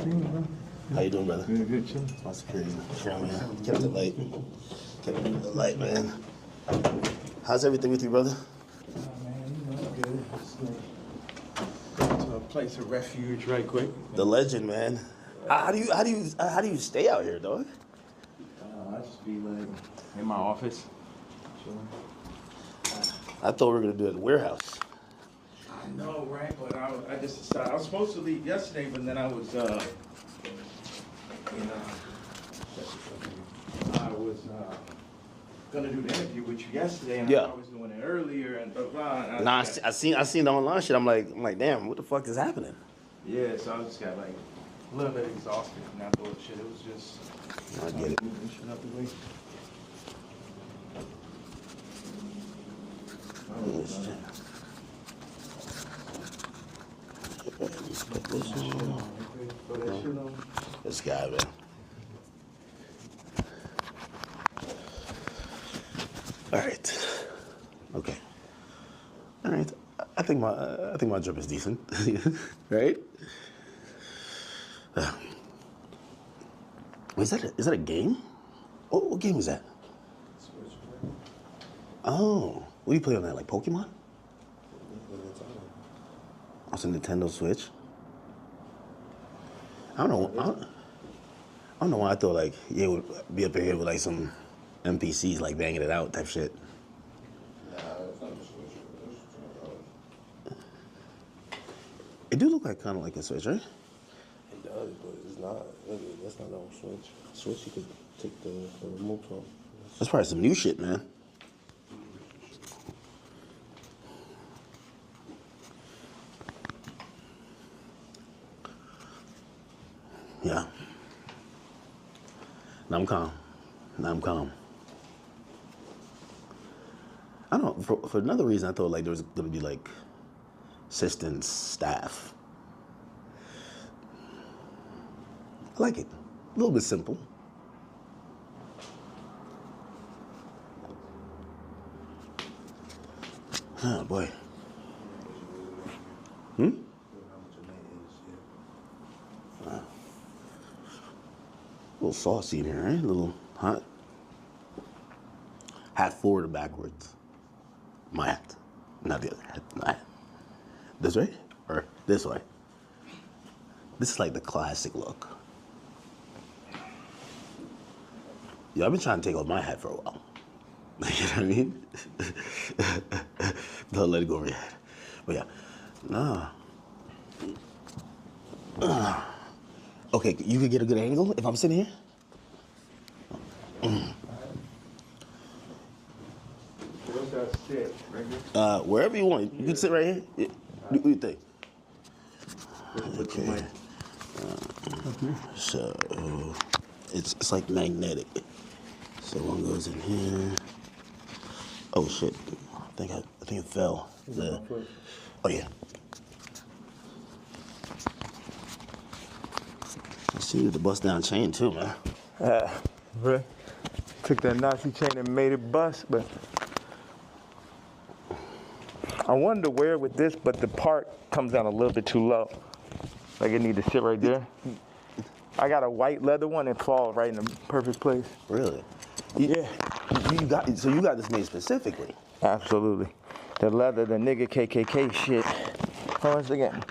How you doing, brother? Good, good, chill. That's crazy. Yeah, man. Kept it light. Kept it light, man. How's everything with you, brother? Man, you know, good. Just like to a place of refuge, right quick. The legend, man. How do you stay out here, dog? I just be like in my office, chilling. I thought we were gonna do it at the warehouse. I know, right? But I just decided I was supposed to leave yesterday, but then I was gonna do the interview with you yesterday, and I was doing it earlier, and blah blah. Nah, I seen the online shit. I'm like, damn, what the fuck is happening? Yeah, so I just got like a little bit exhausted from that bullshit. It was just. I get it. Moving shit up the way. This guy, man. All right. Okay. All right. I think my drip is decent, right? Wait, is that a game? What game is that? Oh, what do you play on that? Like Pokemon? Oh, it's a Nintendo Switch. I don't know why I thought like it would be up here with like some NPCs like banging it out type shit. Nah, it's not a Switch. It do look like kind of like a Switch, right? It does, but it's not. That's not no Switch. Switch, you could take the remote from. That's probably some new shit, man. Yeah. Now I'm calm. I don't know, for another reason, I thought like there was gonna be like assistants, staff. I like it. A little bit simple. Oh boy. A little saucy in here, right? A little hot. Hat forward or backwards? My hat, not the other hat. My hat. This way or this way? This is like the classic look. Yeah, I've been trying to take off my hat for a while. You know what I mean? Don't let it go over your head. But yeah, nah. Okay, you could get a good angle if I'm sitting here? Where's that sit? Right here? Wherever you want. You can sit right here. Yeah. What do you think? Okay. So, it's like magnetic. So one goes in here. Oh shit! I think it fell. Oh yeah. I see the bust down chain too, man. Really? Took that Nazi chain and made it bust, but I wanted to wear it with this, but the part comes down a little bit too low. Like it need to sit right there. I got a white leather one and fall right in the perfect place. Really? Yeah. You got this made specifically. Absolutely. The leather, the nigga KKK shit. Hold on a second.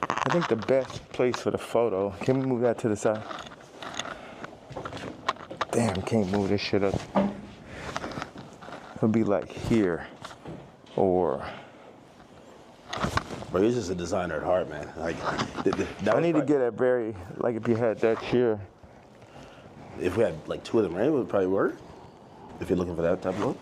I think the best place for the photo, can we move that to the side? Damn, can't move this shit up. It'll be like here, or. Bro, you're just a designer at heart, man. Like, I need to get a very, like if you had that chair. If we had like two of them, right, it would probably work. If you're looking for that type of look.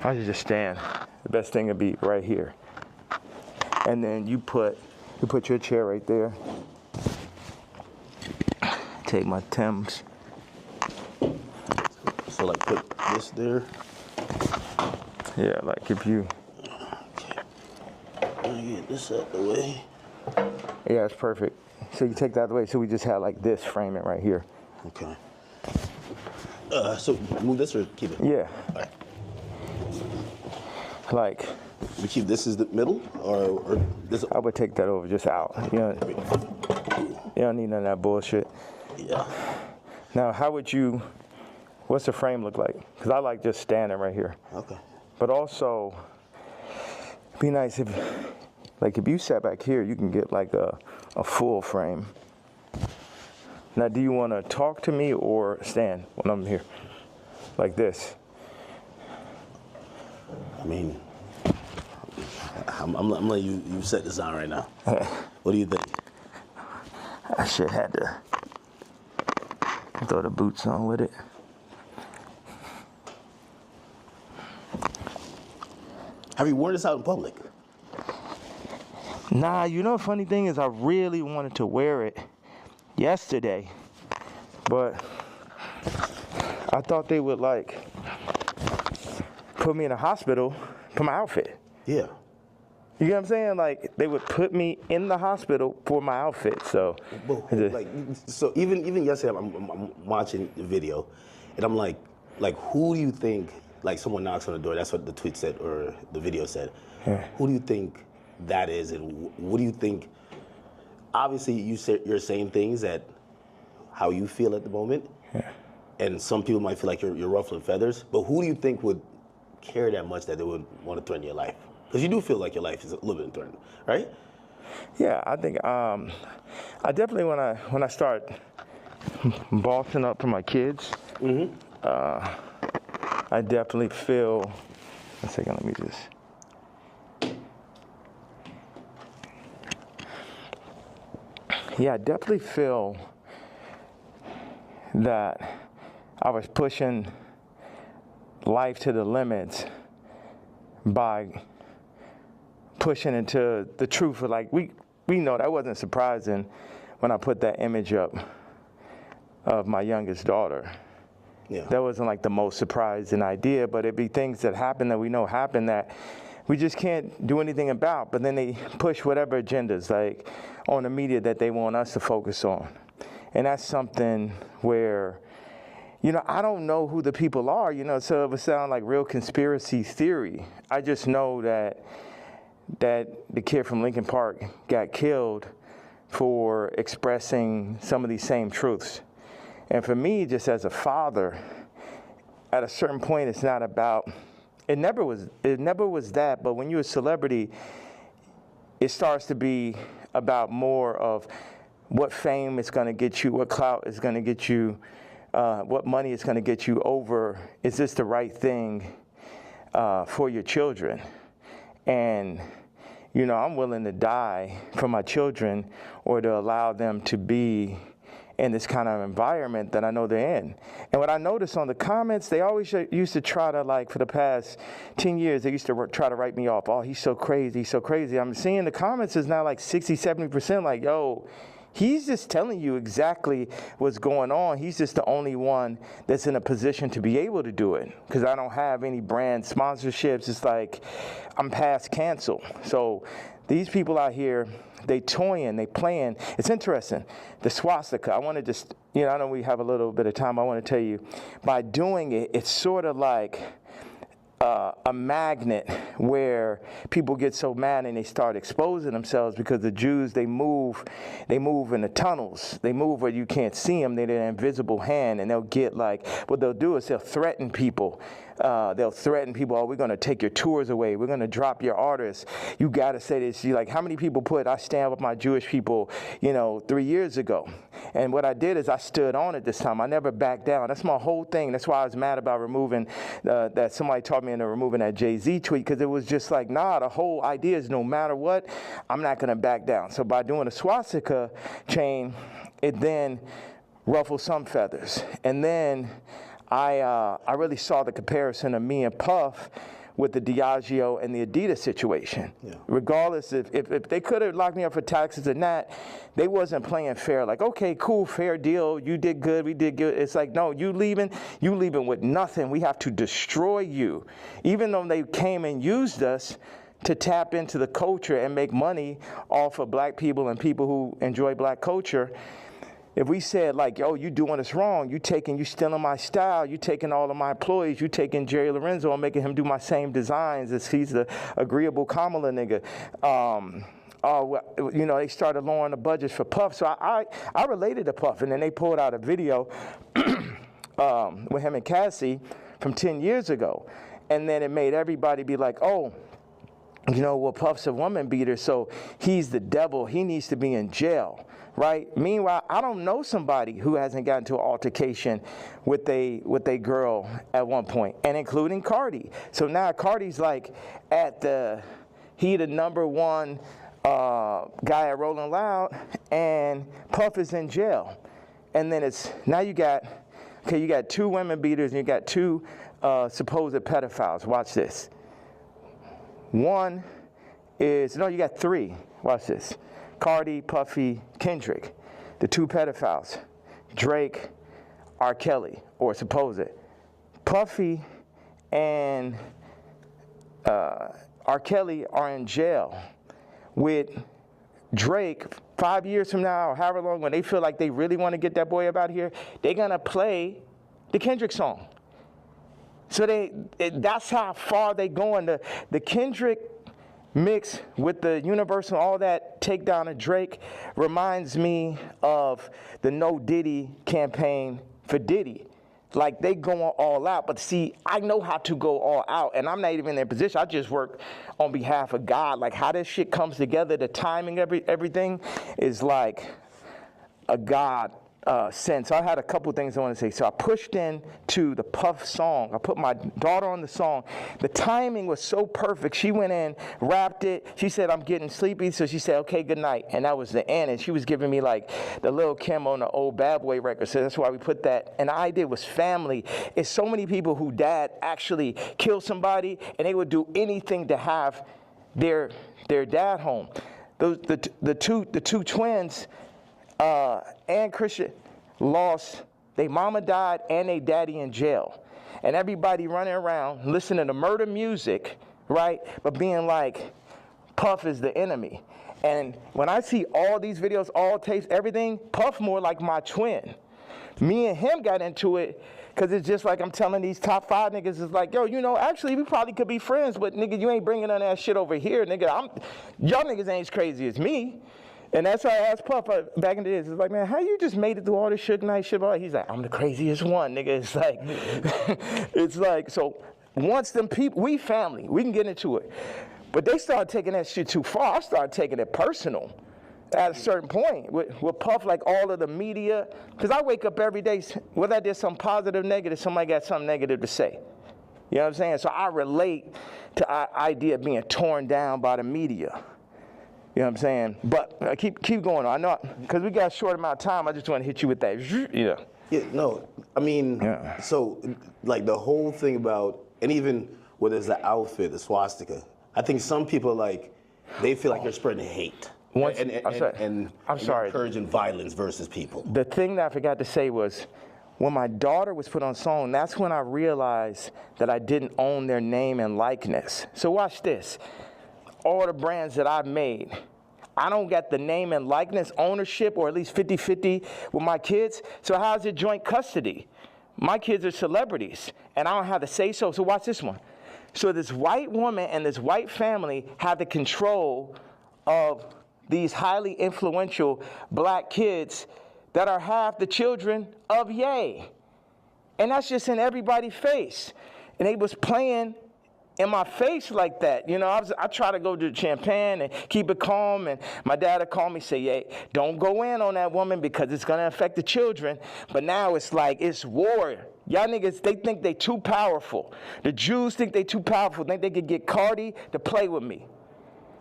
I should just stand. The best thing would be right here. And then you put your chair right there. Take my Timbs. So like put this there. Yeah, like if you. Okay. Let me get this out of the way. Yeah, it's perfect. So you take that out of the way. So we just had like this, frame it right here. Okay. So move this or keep it? Yeah. All right. Like We keep this as the middle, or this? I would take that over, just out. You don't need none of that bullshit. Yeah. Now, what's the frame look like? Because I like just standing right here. Okay. But also, it'd be nice if you sat back here, you can get like a full frame. Now, do you want to talk to me or stand when I'm here? Like this? I mean, I'm letting you set this on right now. What do you think? I should have to throw the boots on with it. Have you worn this out in public? Nah, the funny thing is I really wanted to wear it yesterday, but I thought they would put me in a hospital for my outfit. Yeah. You get what I'm saying? Like, they would put me in the hospital for my outfit, so. So even yesterday, I'm watching the video, and I'm like, who do you think, someone knocks on the door, that's what the tweet said, or the video said. Yeah. Who do you think that is, and what do you think, obviously you're saying things that, how you feel at the moment, yeah. And some people might feel like you're ruffling feathers, but who do you think would care that much that they would want to threaten your life? Because you do feel like your life is a little bit threatened, right? Yeah, I think I definitely when I start bossing up for my kids, I definitely feel. One second, let me just. Yeah, I definitely feel that I was pushing life to the limits by pushing into the truth. We know that wasn't surprising when I put that image up of my youngest daughter. Yeah. That wasn't the most surprising idea, but it'd be things that happen that we know happen that we just can't do anything about. But then they push whatever agendas on the media that they want us to focus on. And that's something where, I don't know who the people are, so it would sound like real conspiracy theory. I just know that the kid from Lincoln Park got killed for expressing some of these same truths. And for me, just as a father, at a certain point, it's not about, it never was that, but when you're a celebrity, it starts to be about more of what fame is going to get you, what clout is going to get you, what money is going to get you over, is this the right thing for your children? And, I'm willing to die for my children or to allow them to be in this kind of environment that I know they're in. And what I noticed on the comments, they always used to try to, for the past 10 years, they used to try to write me off. Oh, he's so crazy, he's so crazy. I'm seeing the comments is now 60, 70% yo, he's just telling you exactly what's going on. He's just the only one that's in a position to be able to do it, because I don't have any brand sponsorships. It's I'm past cancel. So these people out here, they toying, they playing. It's interesting. The swastika, I want to just, I know we have a little bit of time. I want to tell you, by doing it, it's sort of like a magnet where people get so mad and they start exposing themselves, because the Jews, they move in the tunnels. They move where you can't see them. They're an invisible hand, and they'll get what they'll do is they'll threaten people. They'll threaten people, oh, we're going to take your tours away. We're going to drop your artists. You got to say this. You're how many people I stand with my Jewish people, 3 years ago. And what I did is I stood on it this time. I never backed down. That's my whole thing. That's why I was mad about removing, that somebody taught me into removing that Jay-Z tweet, because it was just nah, the whole idea is no matter what, I'm not going to back down. So by doing a swastika chain, it then ruffled some feathers. And then I really saw the comparison of me and Puff with the Diageo and the Adidas situation. Yeah. Regardless, if they could have locked me up for taxes and that, they wasn't playing fair. Okay, cool, fair deal. You did good, we did good. It's no, you leaving with nothing. We have to destroy you. Even though they came and used us to tap into the culture and make money off of black people and people who enjoy black culture, If we said like, yo, you doing us wrong, you stealing my style, you taking all of my employees, you taking Jerry Lorenzo and making him do my same designs as he's the agreeable Kamala nigga. You know, they started lowering the budgets for Puff. So I related to Puff, and then they pulled out a video with him and Cassie from 10 years ago. And then it made everybody be like, oh, you know, well, Puff's a woman beater, so he's the devil. He needs to be in jail, right? Meanwhile, I don't know somebody who hasn't gotten into an altercation with a girl at one point, and including Cardi. So now Cardi's like he the number one guy at Rolling Loud, and Puff is in jail. And then you got 2 women beaters and you got 2 supposed pedophiles. Watch this. You got 3. Watch this. Cardi, Puffy, Kendrick, the 2 pedophiles. Drake, R. Kelly, or supposed. Puffy and R. Kelly are in jail with Drake 5 years from now, or however long, when they feel like they really want to get that boy up out here, they're going to play the Kendrick song. So that's how far they going. The Kendrick mix with the Universal, all that takedown of Drake reminds me of the No Diddy campaign for Diddy. Like, they going all out. But see, I know how to go all out, and I'm not even in their position. I just work on behalf of God. Like, how this shit comes together, the timing, everything is like a God sense. I had a couple things I want to say. So I pushed into the Puff song. I put my daughter on the song. The timing was so perfect. She went in, rapped it. She said, I'm getting sleepy. So she said, okay, good night. And that was the end. And she was giving me like the Lil Kim on the old Bad Boy record. So that's why we put that. And the idea was family. It's so many people who dad actually killed somebody, and they would do anything to have their dad home. The two twins, and Christian, lost, their mama died and their daddy in jail. And everybody running around listening to murder music, right? But being like, Puff is the enemy. And when I see all these videos, all tapes, everything, Puff more like my twin. Me and him got into it because it's just like I'm telling these top 5 niggas, it's like, yo, you know, actually we probably could be friends, but nigga, you ain't bringing none of that shit over here, nigga. Y'all niggas ain't as crazy as me. And that's why I asked Puff back in the days. It's like, man, how you just made it through all this Suge Knight shit? He's like, I'm the craziest one, nigga. It's like, it's like, so once them people, we family, we can get into it. But they started taking that shit too far. I started taking it personal at a certain point with Puff, like all of the media. Because I wake up every day, whether I did something positive, negative, somebody got something negative to say. You know what I'm saying? So I relate to the idea of being torn down by the media. You know what I'm saying? But keep going on. I know, because we got a short amount of time, I just want to hit you with that. Yeah. Yeah, no, I mean, So, like, the whole thing about, and even whether it's the outfit, the swastika, I think some people, like, they feel like they're spreading hate. And encouraging violence versus people. The thing that I forgot to say was, when my daughter was put on song, that's when I realized that I didn't own their name and likeness. So watch this. All the brands that I've made, I don't got the name and likeness ownership, or at least 50-50 with my kids. So how's it joint custody? My kids are celebrities, and I don't have to say so. So watch this one. So this white woman and this white family have the control of these highly influential black kids that are half the children of Ye. And that's just in everybody's face. And they was playing in my face like that. You know, I try to go to champagne and keep it calm, and my dad would call me, say, hey, don't go in on that woman because it's going to affect the children. But now it's like, it's war. Y'all niggas, they think they too powerful. The Jews think they too powerful. Think they could get Cardi to play with me.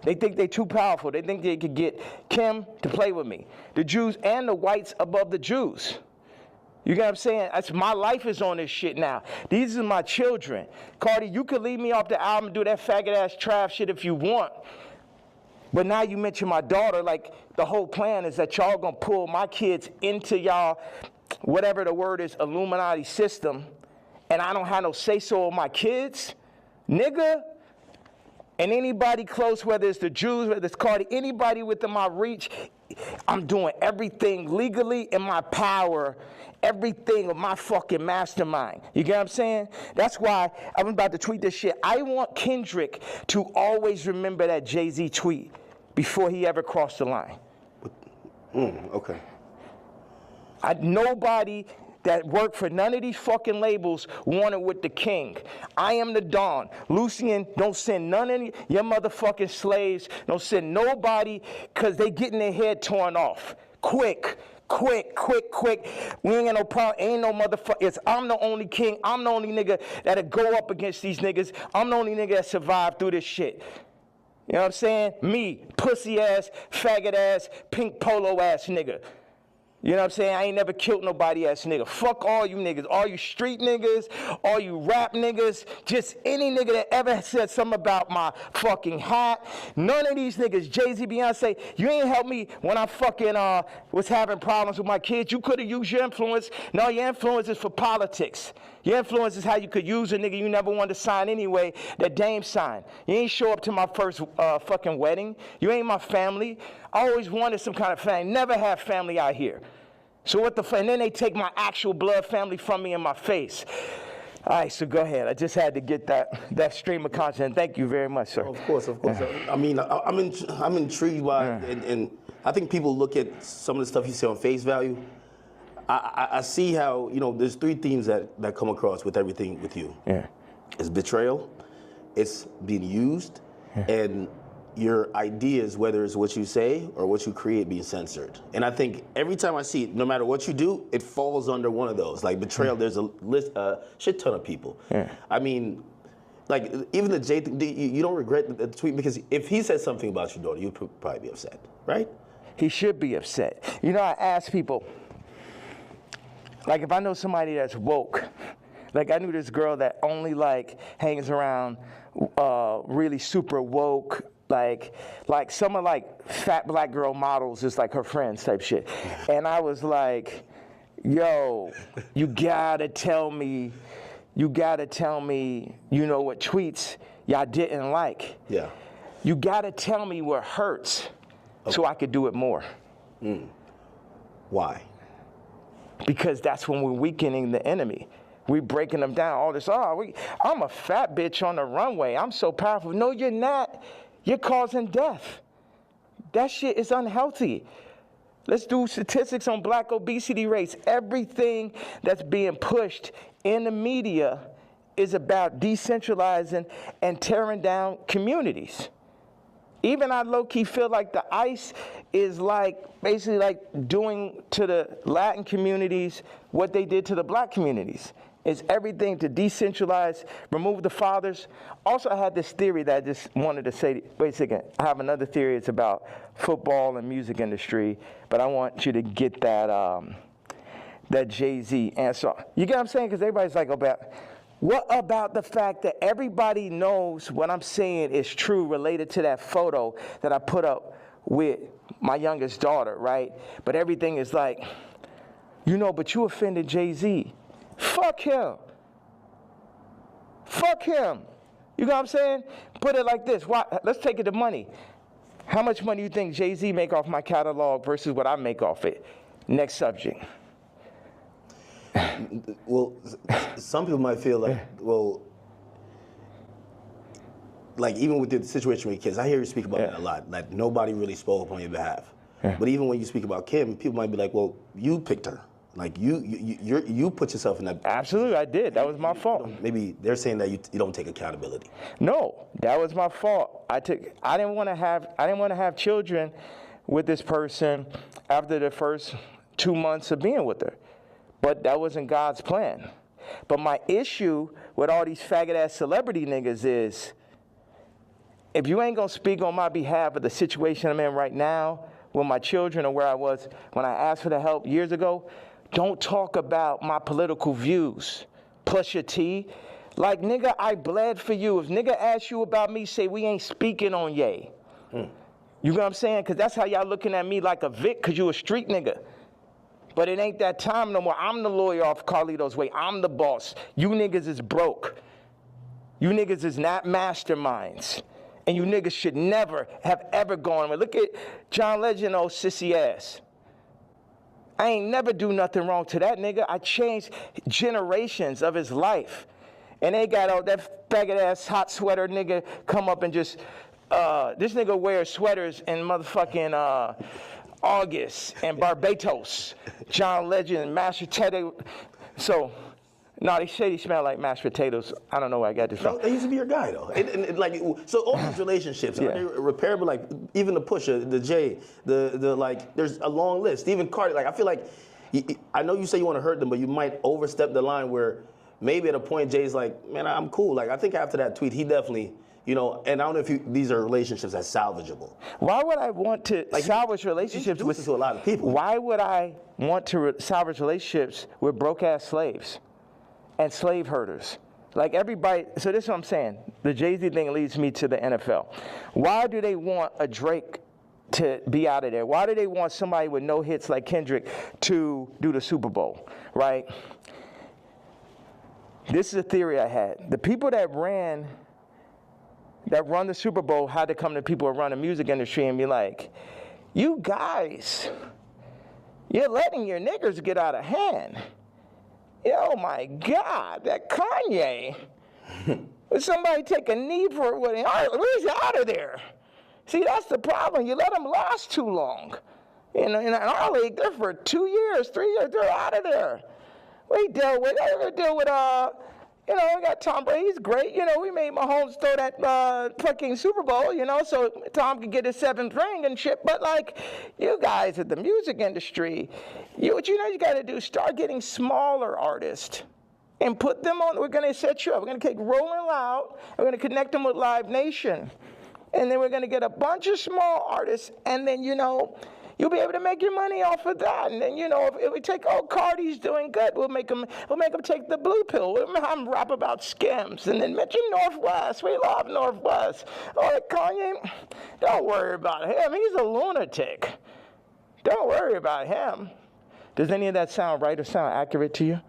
They think they too powerful. They think they could get Kim to play with me. The Jews and the whites above the Jews. You get what I'm saying? My life is on this shit now. These are my children. Cardi, you could leave me off the album and do that faggot-ass trap shit if you want. But now you mention my daughter, like the whole plan is that y'all gonna pull my kids into y'all, whatever the word is, Illuminati system, and I don't have no say-so of my kids? Nigga? And anybody close, whether it's the Jews, whether it's Cardi, anybody within my reach, I'm doing everything legally in my power, everything of my fucking mastermind. You get what I'm saying? That's why I'm about to tweet this shit. I want Kendrick to always remember that Jay-Z tweet before he ever crossed the line. Okay. Nobody that worked for none of these fucking labels wanted with the king. I am the Don. Lucian, don't send none of your motherfucking slaves. Don't send nobody, because they getting their head torn off. Quick. We ain't got no problem. Ain't no motherfuckers. I'm the only king. I'm the only nigga that'll go up against these niggas. I'm the only nigga that survived through this shit. You know what I'm saying? Me, pussy ass, faggot ass, pink polo ass nigga. You know what I'm saying? I ain't never killed nobody ass nigga. Fuck all you niggas. All you street niggas, all you rap niggas, just any nigga that ever said something about my fucking hat. None of these niggas, Jay-Z, Beyoncé, you ain't helped me when I fucking was having problems with my kids. You could have used your influence. No, your influence is for politics. Your influence is how you could use a nigga you never wanted to sign anyway, that Dame signed. You ain't show up to my first fucking wedding. You ain't my family. I always wanted some kind of family. Never had family out here. So what the fuck? And then they take my actual blood family from me in my face. All right, so go ahead. I just had to get that stream of content. Thank you very much, sir. Of course. I mean, I'm intrigued by, and I think people look at some of the stuff you say on face value. I see how, there's three themes that come across with everything with you. Yeah. It's betrayal, it's being used, and your ideas, whether it's what you say or what you create, being censored. And I think every time I see it, no matter what you do, it falls under one of those. Like betrayal, there's a shit ton of people. Yeah. I mean, like even the Jay thing, you don't regret the tweet, because if he said something about your daughter, you'd probably be upset, right? He should be upset. I ask people, like if I know somebody that's woke, like I knew this girl that only hangs around really super woke, like some of fat black girl models is like her friends type shit. And I was like, yo, you gotta tell me, what tweets y'all didn't like. Yeah. You gotta tell me what hurts so I could do it more. Why? Because that's when we're weakening the enemy. We breaking them down. All this, I'm a fat bitch on the runway. I'm so powerful. No, you're not. You're causing death. That shit is unhealthy. Let's do statistics on black obesity rates. Everything that's being pushed in the media is about decentralizing and tearing down communities. Even I low-key feel like the ICE is basically doing to the Latin communities what they did to the black communities. It's everything to decentralize, remove the fathers. Also, I had this theory that I just wanted to say, wait a second, I have another theory. It's about football and music industry, but I want you to get that Jay-Z answer. You get what I'm saying? Because everybody's like, what about the fact that everybody knows what I'm saying is true related to that photo that I put up with my youngest daughter, right? But everything is but you offended Jay-Z. Fuck him. You know what I'm saying? Put it like this. Why? Let's take it to money. How much money do you think Jay-Z make off my catalog versus what I make off it? Next subject. Well, some people might feel even with the situation with kids, I hear you speak about that a lot. Like nobody really spoke up on your behalf. Yeah. But even when you speak about Kim, people might be like, well, you picked her. Like you put yourself in that. Absolutely, I did. That was my fault. Maybe they're saying that you don't take accountability. No, that was my fault. I didn't want to have children with this person after the first 2 months of being with her. But that wasn't God's plan. But my issue with all these faggot-ass celebrity niggas is, if you ain't gonna speak on my behalf of the situation I'm in right now with my children or where I was when I asked for the help years ago, don't talk about my political views. Plus your T. Like, nigga, I bled for you. If nigga asks you about me, say we ain't speaking on Ye. You know what I'm saying? Because that's how y'all looking at me like a Vic, because you a street nigga. But it ain't that time no more. I'm the lawyer off Carlito's way. I'm the boss. You niggas is broke. You niggas is not masterminds. And you niggas should never have ever gone. Look at John Legend, old sissy ass. I ain't never do nothing wrong to that nigga. I changed generations of his life. And they got all that faggot ass hot sweater nigga come up and just, this nigga wears sweaters in motherfucking August and Barbados. John Legend, mashed potato. So, no, they say he smell like mashed potatoes. I don't know where I got this from. No, they used to be your guy though. Like, so all these relationships, are they repairable? Like even the Pusha, the Jay, the like. There's a long list. Even Cardi. Like I feel like, I know you say you want to hurt them, but you might overstep the line where maybe at a point Jay's like, man, I'm cool. Like I think after that tweet, he definitely. You know, and I don't know if these are relationships that's salvageable. Why would I want to salvage relationships with to a lot of people? Why would I want to salvage relationships with broke-ass slaves and slave herders? Like everybody, so this is what I'm saying. The Jay-Z thing leads me to the NFL. Why do they want a Drake to be out of there? Why do they want somebody with no hits like Kendrick to do the Super Bowl, right? This is a theory I had. The people that run the Super Bowl had to come to people who run the music industry and be like, you guys, you're letting your niggers get out of hand. Oh my God, that Kanye. Would somebody take a knee for it? Where's he out of there? See, that's the problem. You let them last too long. In our league, they're for 2 years, 3 years, they're out of there. We deal with, we got Tom Brady. He's great. We made Mahomes throw that fucking Super Bowl, so Tom could get his 7th ring and shit. But, like, you guys at the music industry, what you got to do, start getting smaller artists and put them on. We're going to set you up. We're going to take Rolling Loud. We're going to connect them with Live Nation. And then we're going to get a bunch of small artists. And then, you'll be able to make your money off of that. And then, if we take, Cardi's doing good, we'll make them take the blue pill. We'll have them rap about Skims. And then mention Northwest. We love Northwest. Kanye, don't worry about him. He's a lunatic. Don't worry about him. Does any of that sound right or sound accurate to you?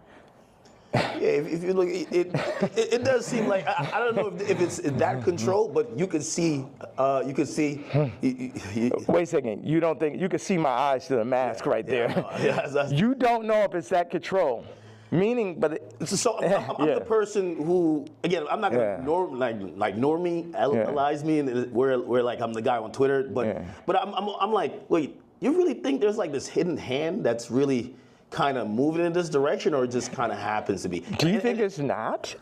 Yeah, if you look, it does seem like I don't know if it's that control, but you could see. Wait a second. You don't think you could see my eyes through the mask right there? You don't know if it's that control. Meaning, but I'm the person who, again, I'm not gonna normalize me and where like I'm the guy on Twitter, but I'm like, wait, you really think there's like this hidden hand that's really kind of moving in this direction, or it just kind of happens to be? Do you think it's not?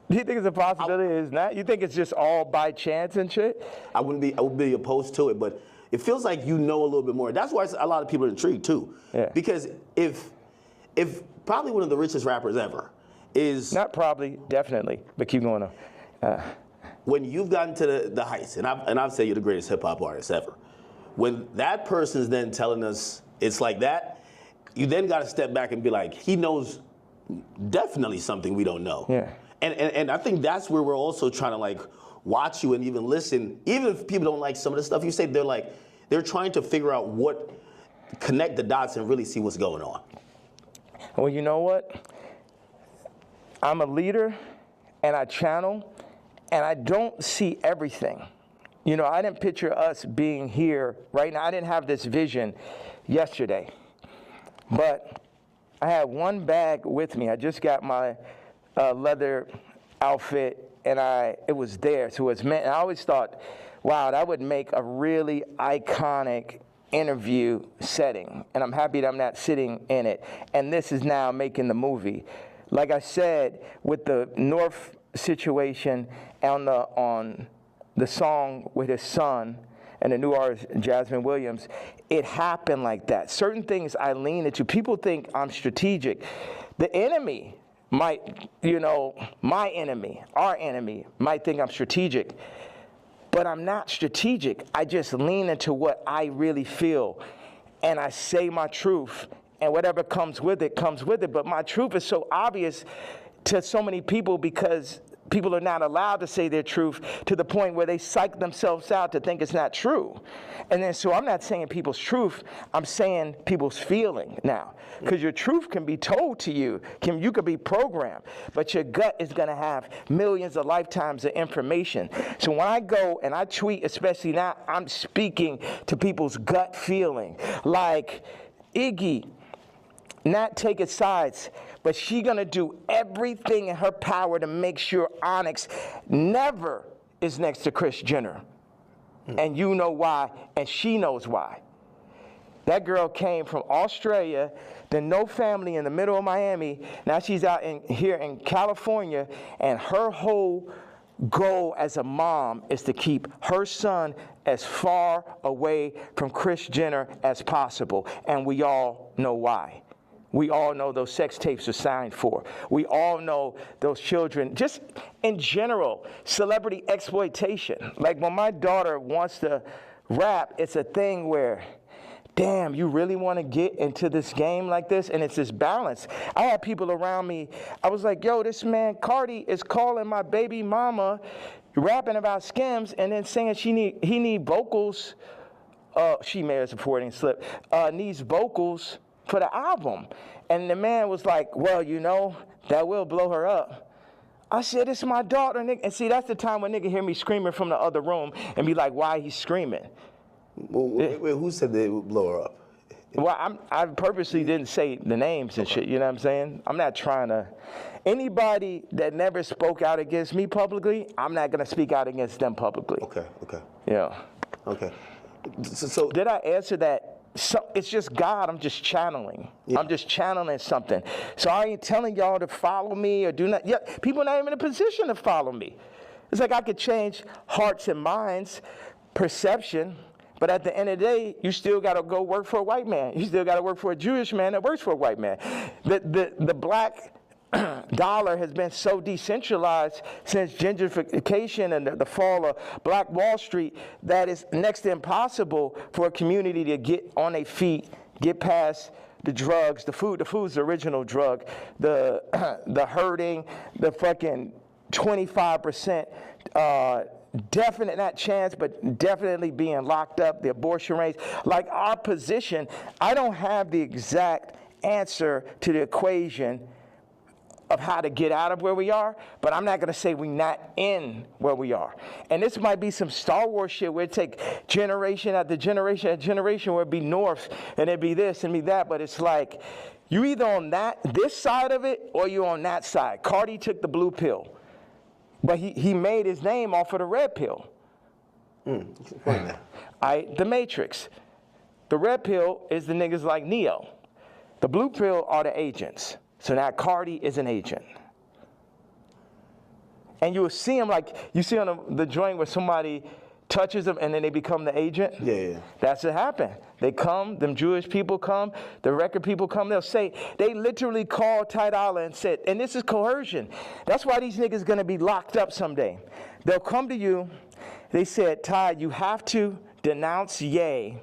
Do you think it's a possibility it's not? You think it's just all by chance and shit? I would be opposed to it, but it feels like a little bit more. That's why a lot of people are intrigued too. Yeah. Because if probably one of the richest rappers ever is not probably, definitely, but keep going on. When you've gotten to the heights, and I've said you're the greatest hip hop artist ever. When that person's then telling us it's like that, you then got to step back and be like, he knows definitely something we don't know. Yeah. And I think that's where we're also trying to like watch you and even listen. Even if people don't like some of the stuff you say, they're trying to figure out connect the dots and really see what's going on. Well, you know what? I'm a leader and I channel and I don't see everything. I didn't picture us being here right now. I didn't have this vision yesterday. But I had one bag with me. I just got my leather outfit, and it was there. So it was meant. And I always thought, wow, that would make a really iconic interview setting. And I'm happy that I'm not sitting in it. And this is now making the movie. Like I said, with the North situation on the song with his son, and the new artist, Jasmine Williams, it happened like that. Certain things I lean into. People think I'm strategic. The enemy might, my enemy, our enemy, might think I'm strategic. But I'm not strategic. I just lean into what I really feel. And I say my truth. And whatever comes with it, comes with it. But my truth is so obvious to so many people because people are not allowed to say their truth to the point where they psych themselves out to think it's not true. And then, so I'm not saying people's truth, I'm saying people's feeling now. Because your truth can be told to you, you could be programmed, but your gut is gonna have millions of lifetimes of information. So when I go and I tweet, especially now, I'm speaking to people's gut feeling. Like, Iggy, not taking sides, but she gonna do everything in her power to make sure Onyx never is next to Kris Jenner. And you know why, and she knows why. That girl came from Australia, then no family in the middle of Miami. Now she's out here in California, and her whole goal as a mom is to keep her son as far away from Kris Jenner as possible. And we all know why. We all know those sex tapes are signed for. We all know those children, just in general, celebrity exploitation. Like when my daughter wants to rap, it's a thing where, damn, you really want to get into this game like this? And it's this balance. I had people around me, I was like, yo, this man, Cardi, is calling my baby mama, rapping about Skims, and then saying he need vocals. She may have supporting slip, needs vocals for the album. And the man was like, well, you know, that will blow her up. I said, it's my daughter, nigga. And see, that's the time when nigga hear me screaming from the other room and be like, why he's screaming? Well, wait, who said they would blow her up? Well, I purposely didn't say the names and shit, you know what I'm saying? I'm not trying to, anybody that never spoke out against me publicly, I'm not gonna speak out against them publicly. Okay. Yeah. Okay. So did I answer that? So it's just God, I'm just channeling. Yeah. I'm just channeling something. So I ain't telling y'all to follow me or do not. Yeah, people are not even in a position to follow me. It's like I could change hearts and minds, perception, but at the end of the day, you still gotta go work for a white man. You still gotta work for a Jewish man that works for a white man. The black dollar has been so decentralized since gentrification and the fall of Black Wall Street that it's next to impossible for a community to get on their feet, get past the drugs, the food. The food's the original drug. The hurting, the fucking 25%, definite, not chance, but definitely being locked up, the abortion rates. Like our position, I don't have the exact answer to the equation of how to get out of where we are, but I'm not gonna say we're not in where we are. And this might be some Star Wars shit where it take generation after generation after generation where it'd be north and it'd be this and be that, but it's like, you either on this side of it or you on that side. Cardi took the blue pill, but he made his name off of the red pill. The Matrix. The red pill is the niggas like Neo. The blue pill are the agents. So now Cardi is an agent. And you will see him like, you see on the joint where somebody touches them and then they become the agent? Yeah. That's what happened. They come, them Jewish people come, the record people come, they'll say, they literally called Ty Dolla and said, and this is coercion. That's why these niggas gonna be locked up someday. They'll come to you, they said, Ty, you have to denounce Ye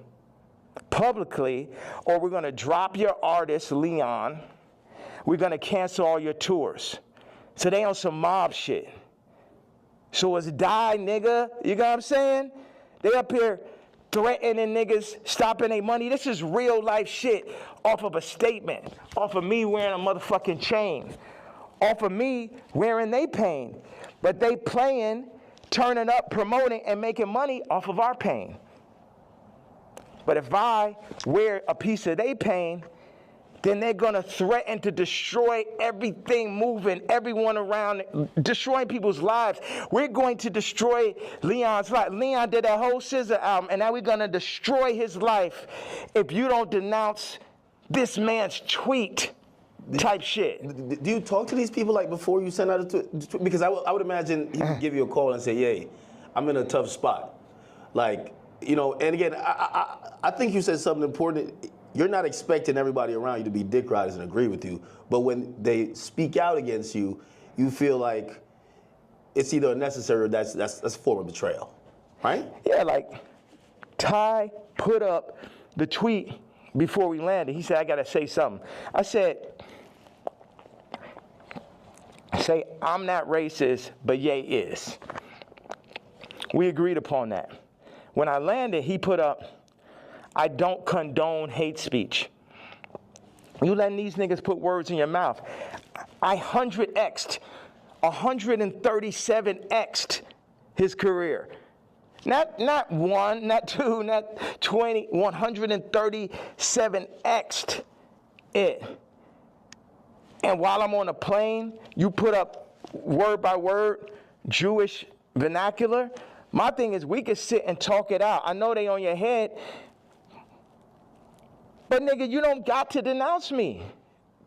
publicly or we're gonna drop your artist, Leon. We're gonna cancel all your tours. So they on some mob shit. So it's die, nigga. You know what I'm saying? They up here threatening niggas, stopping their money. This is real life shit off of a statement, off of me wearing a motherfucking chain, off of me wearing they pain. But they playing, turning up, promoting, and making money off of our pain. But if I wear a piece of they pain, then they're gonna threaten to destroy everything moving, everyone around, destroying people's lives. We're going to destroy Leon's life. Leon did that whole SZA album, and now we're gonna destroy his life if you don't denounce this man's tweet type shit. Do you talk to these people like before you send out a tweet? Because I would imagine he would give you a call and say, "Yay, I'm in a tough spot." Like, you know, and again, I think you said something important. You're not expecting everybody around you to be dick riders and agree with you, but when they speak out against you, you feel like it's either unnecessary or that's a form of betrayal, right? Yeah, like Ty put up the tweet before we landed. He said, I gotta say something. I said, say, I'm not racist, but Ye is. We agreed upon that. When I landed, he put up, I don't condone hate speech. You letting these niggas put words in your mouth. I 137x'd his career. Not one, not two, not 20, 137x'd it. And while I'm on a plane, you put up word by word Jewish vernacular. My thing is we could sit and talk it out. I know they on your head, but nigga, you don't got to denounce me,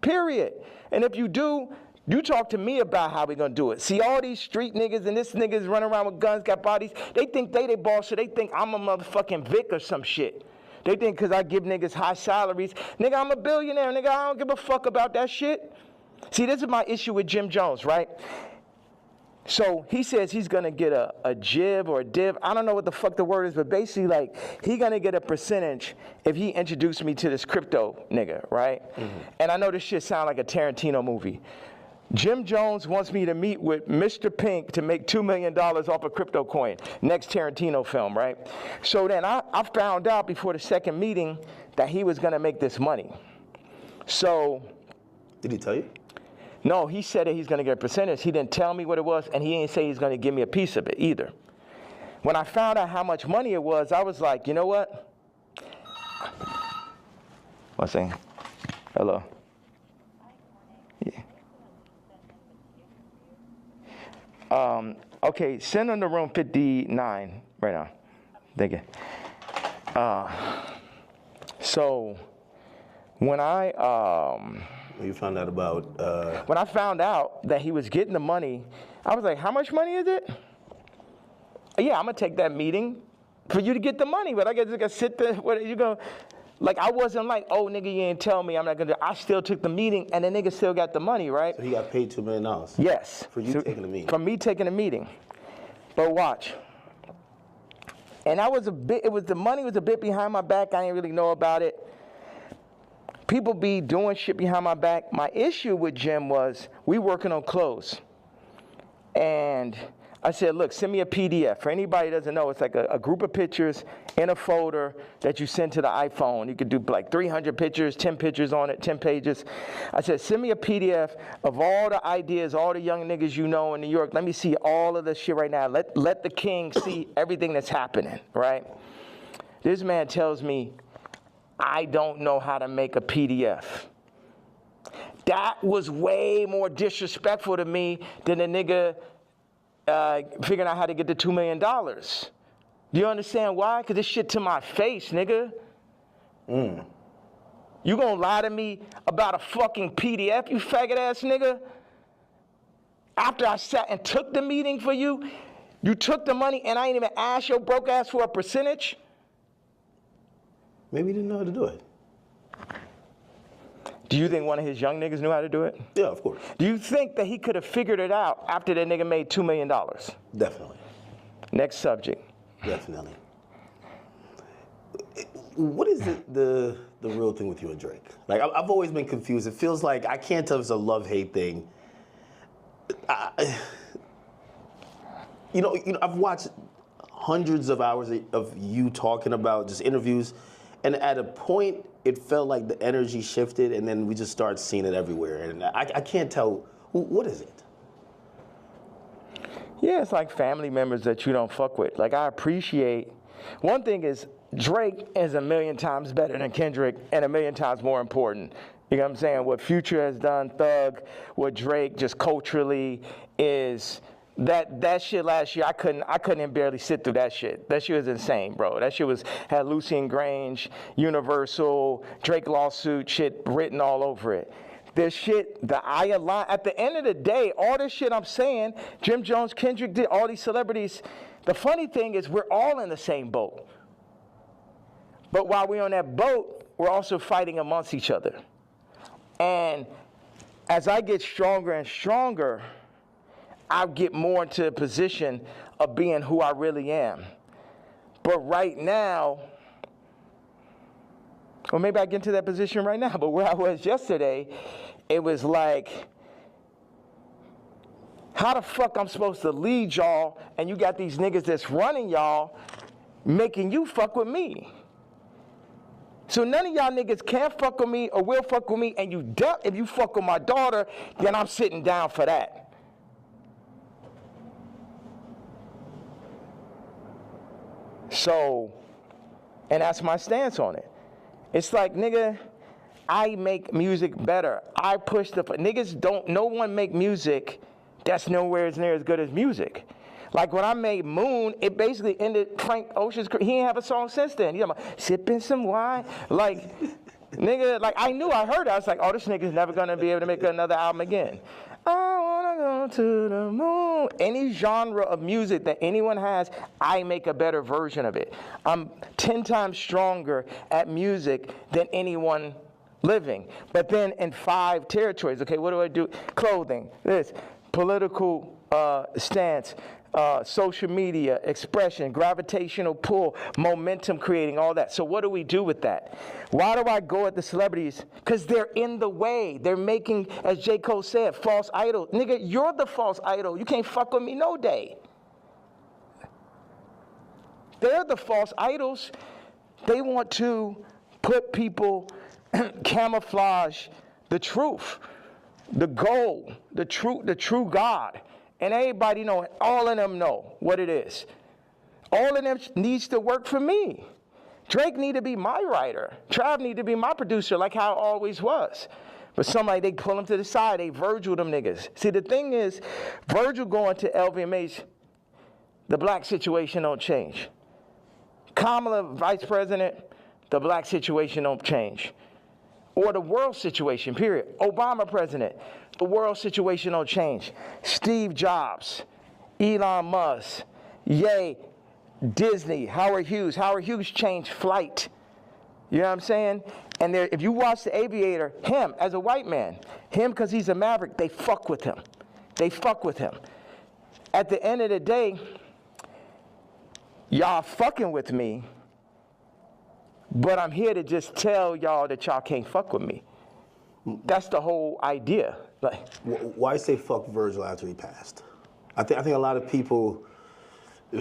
period. And if you do, you talk to me about how we gonna do it. See, all these street niggas and this niggas running around with guns, got bodies, they think they boss, so they think I'm a motherfucking Vic or some shit. They think because I give niggas high salaries, nigga, I'm a billionaire, nigga, I don't give a fuck about that shit. See, this is my issue with Jim Jones, right? So he says he's gonna get a jib or a div. I don't know what the fuck the word is, but basically like he gonna get a percentage if he introduced me to this crypto nigga, right? Mm-hmm. And I know this shit sound like a Tarantino movie. Jim Jones wants me to meet with Mr. Pink to make $2 million off a crypto coin. Next Tarantino film, right? So then I found out before the second meeting that he was gonna make this money. So. Did he tell you? No, he said that he's going to get a percentage. He didn't tell me what it was, and he didn't say he's going to give me a piece of it either. When I found out how much money it was, I was like, you know what? One second. Hello. Yeah. Okay, send him to room 59 right now. Thank you. So when You found out about... When I found out that he was getting the money, I was like, how much money is it? Yeah, I'm going to take that meeting for you to get the money, but I guess I got to sit there. What you go? Like, I wasn't like, oh, nigga, you didn't tell me I'm not going to. I still took the meeting, and the nigga still got the money, right? So he got paid $2 million? Yes. For you taking the meeting? For me taking the meeting. But watch. And I was the money was a bit behind my back. I didn't really know about it. People be doing shit behind my back. My issue with Jim was we working on clothes. And I said, look, send me a PDF. For anybody who doesn't know, it's like a group of pictures in a folder that you send to the iPhone. You could do like 300 pictures, 10 pictures on it, 10 pages. I said, send me a PDF of all the ideas, all the young niggas you know in New York. Let me see all of this shit right now. Let the king see everything that's happening, right? This man tells me, I don't know how to make a PDF. That was way more disrespectful to me than a nigga figuring out how to get the $2 million. Do you understand why? Because this shit to my face, nigga. You gonna lie to me about a fucking PDF, you faggot ass nigga? After I sat and took the meeting for you, you took the money and I ain't even asked your broke ass for a percentage? Maybe he didn't know how to do it. Do you think one of his young niggas knew how to do it? Yeah, of course. Do you think that he could have figured it out after that nigga made $2 million? Definitely. Next subject. Definitely. What is the real thing with you and Drake? Like, I've always been confused. It feels like, I can't tell if it's a love-hate thing. You know, I've watched hundreds of hours of you talking about just interviews, and at a point, it felt like the energy shifted, and then we just started seeing it everywhere. And I can't tell, what is it? Yeah, it's like family members that you don't fuck with. Like, I appreciate, one thing is, Drake is a million times better than Kendrick and a million times more important. You know what I'm saying? What Future has done, Thug, what Drake just culturally is, that shit last year, I couldn't even barely sit through that shit. That shit was insane, bro. That shit had Lucian Grange, Universal, Drake lawsuit shit written all over it. This shit, at the end of the day, all this shit I'm saying, Jim Jones, Kendrick did, all these celebrities, the funny thing is we're all in the same boat. But while we're on that boat, we're also fighting amongst each other. And as I get stronger and stronger, I get more into a position of being who I really am. But right now, or maybe I get into that position right now, but where I was yesterday, it was like, How the fuck I'm supposed to lead y'all and you got these niggas that's running y'all making you fuck with me? So none of y'all niggas can fuck with me or will fuck with me, and if you fuck with my daughter, then I'm sitting down for that. So, and that's my stance on it. It's like, nigga, I make music better. I push niggas don't, no one make music that's nowhere near as good as music. Like when I made Moon, it basically ended Frank Ocean's career. He ain't have a song since then. You know, sipping some wine. Like, nigga, like I heard it. I was like, oh, this nigga's never gonna be able to make another album again. I wanna go to the moon. Any genre of music that anyone has, I make a better version of it. I'm 10 times stronger at music than anyone living. But then in 5 territories, okay, what do I do? Clothing, this, political stance, social media, expression, gravitational pull, momentum creating, all that. So what do we do with that? Why do I go at the celebrities? Because they're in the way. They're making, as J. Cole said, false idol. Nigga, you're the false idol. You can't fuck with me no day. They're the false idols. They want to put people, camouflage the truth, the goal, the true God. And everybody know, all of them know what it is. All of them needs to work for me. Drake need to be my writer. Trav need to be my producer, like how it always was. But somebody, they pull him to the side, they Virgil them niggas. See, the thing is, Virgil going to LVMH, the black situation don't change. Kamala, vice president, the black situation don't change. Or the world situation, period. Obama president, the world situation don't change. Steve Jobs, Elon Musk, Ye, Disney, Howard Hughes. Howard Hughes changed flight. You know what I'm saying? And there, if you watch The Aviator, him as a white man, him because he's a maverick, they fuck with him. They fuck with him. At the end of the day, y'all fucking with me, but I'm here to just tell y'all that y'all can't fuck with me. That's the whole idea. Like, why say fuck Virgil after he passed? I think a lot of people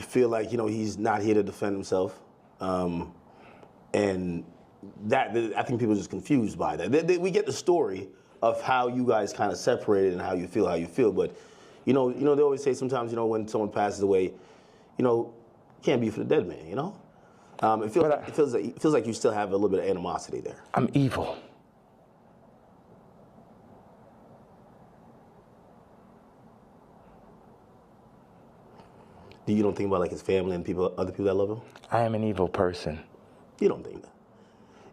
feel like, you know, he's not here to defend himself, and that I think people are just confused by that. We get the story of how you guys kind of separated and how you feel, but you know they always say sometimes, you know, when someone passes away, you know, can't be for the dead man, you know. It feels like you still have a little bit of animosity there. I'm evil. You don't think about like his family and other people that love him? I am an evil person. You don't think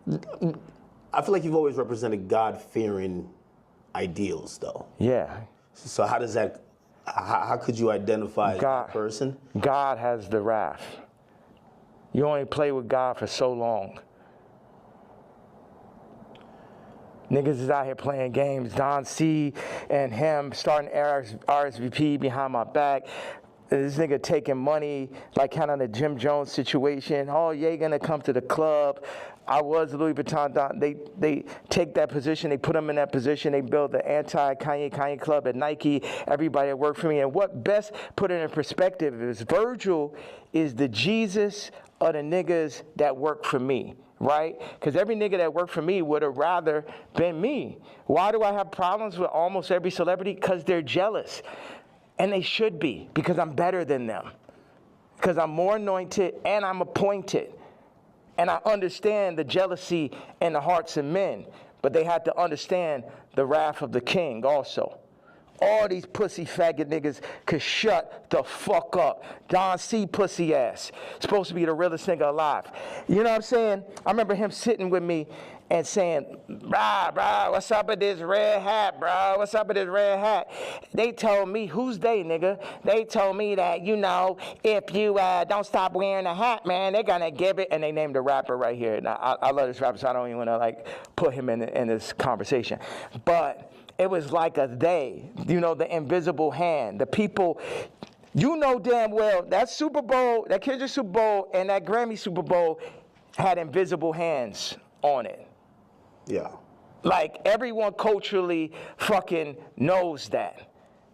that? I feel like you've always represented God-fearing ideals, though. Yeah. So how does that? How could you identify that person? God has the wrath. You only play with God for so long. Niggas is out here playing games. Don C and him starting RSVP behind my back. This nigga taking money, like kind of the Jim Jones situation. Oh, yeah, gonna come to the club. I was Louis Vuitton. They take that position. They put them in that position. They build the anti-Kanye club at Nike. Everybody that worked for me. And what best put it in perspective is Virgil is the Jesus of the niggas that work for me, right? Because every nigga that worked for me would have rather been me. Why do I have problems with almost every celebrity? Because they're jealous. And they should be, because I'm better than them. Because I'm more anointed and I'm appointed. And I understand the jealousy in the hearts of men. But they had to understand the wrath of the king also. All these pussy faggot niggas could shut the fuck up. Don C. pussy ass. Supposed to be the realest nigga alive. You know what I'm saying? I remember him sitting with me and saying, bruh, what's up with this red hat, bro? What's up with this red hat? They told me, who's they, nigga? They told me that, you know, if you don't stop wearing a hat, man, they're gonna give it, and they named a rapper right here. Now, I love this rapper, so I don't even wanna, like, put him in this conversation. But it was like a they, you know, the invisible hand, the people. You know damn well that Super Bowl, that Kendrick Super Bowl, and that Grammy Super Bowl had invisible hands on it. Yeah. Like everyone culturally fucking knows that.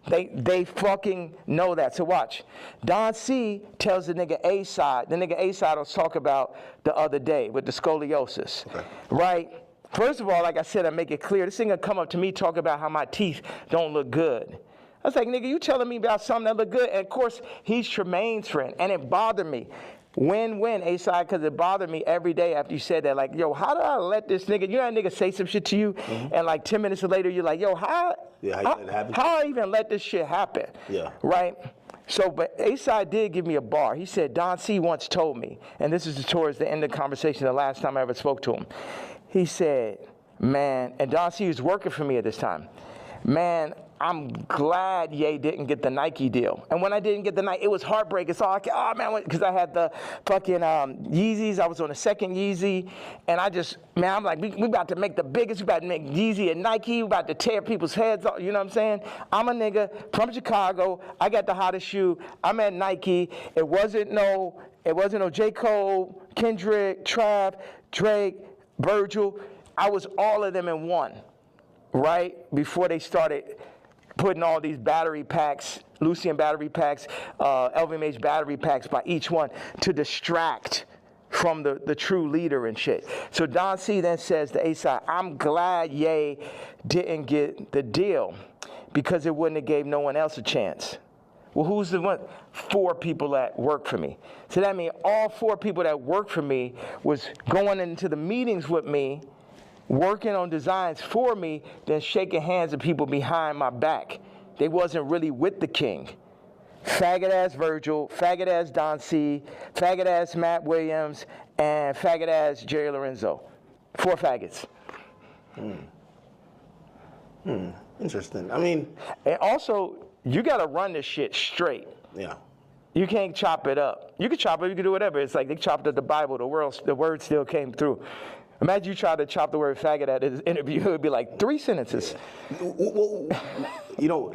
They fucking know that. So watch. Don C tells the nigga A-side. The nigga A-side I was talking about the other day with the scoliosis. Okay. Right? First of all, like I said, I make it clear. This nigga come up to me talking about how my teeth don't look good. I was like, nigga, you telling me about something that look good? And of course, he's Tremaine's friend. And it bothered me. When, A-side, because it bothered me every day after you said that. Like, yo, how did I let this nigga, you know that nigga say some shit to you, and like 10 minutes later, you're like, yo, how I even let this shit happen? Yeah. Right? So, but A-side did give me a bar. He said, Don C once told me, and this is towards the end of the conversation, the last time I ever spoke to him. He said, man, and Don C was working for me at this time. Man, I'm glad Ye didn't get the Nike deal. And when I didn't get the Nike, it was heartbreaking. So I, oh man, because I had the fucking Yeezys. I was on the second Yeezy. And I just, man, I'm like, we about to make the biggest, we about to make Yeezy and Nike. We about to tear people's heads off. You know what I'm saying? I'm a nigga from Chicago. I got the hottest shoe. I'm at Nike. It wasn't no J. Cole, Kendrick, Trav, Drake, Virgil. I was all of them in one, right? Before they started putting all these battery packs, Lucian battery packs, LVMH battery packs by each one to distract from the true leader and shit. So Don C then says to A-side, I'm glad Ye didn't get the deal because it wouldn't have gave no one else a chance. Well, who's the one? 4 people that work for me. So that means all 4 people that work for me was going into the meetings with me, working on designs for me, then shaking hands with people behind my back. They wasn't really with the king. Faggot ass Virgil, faggot ass Don C, faggot ass Matt Williams, and faggot ass Jerry Lorenzo. 4 faggots. Interesting. I mean, and also, you gotta run this shit straight. Yeah. You can't chop it up. You can chop it, you can do whatever. It's like they chopped up the Bible, the word still came through. Imagine you try to chop the word faggot at his interview, it would be like 3 sentences. Well, you know,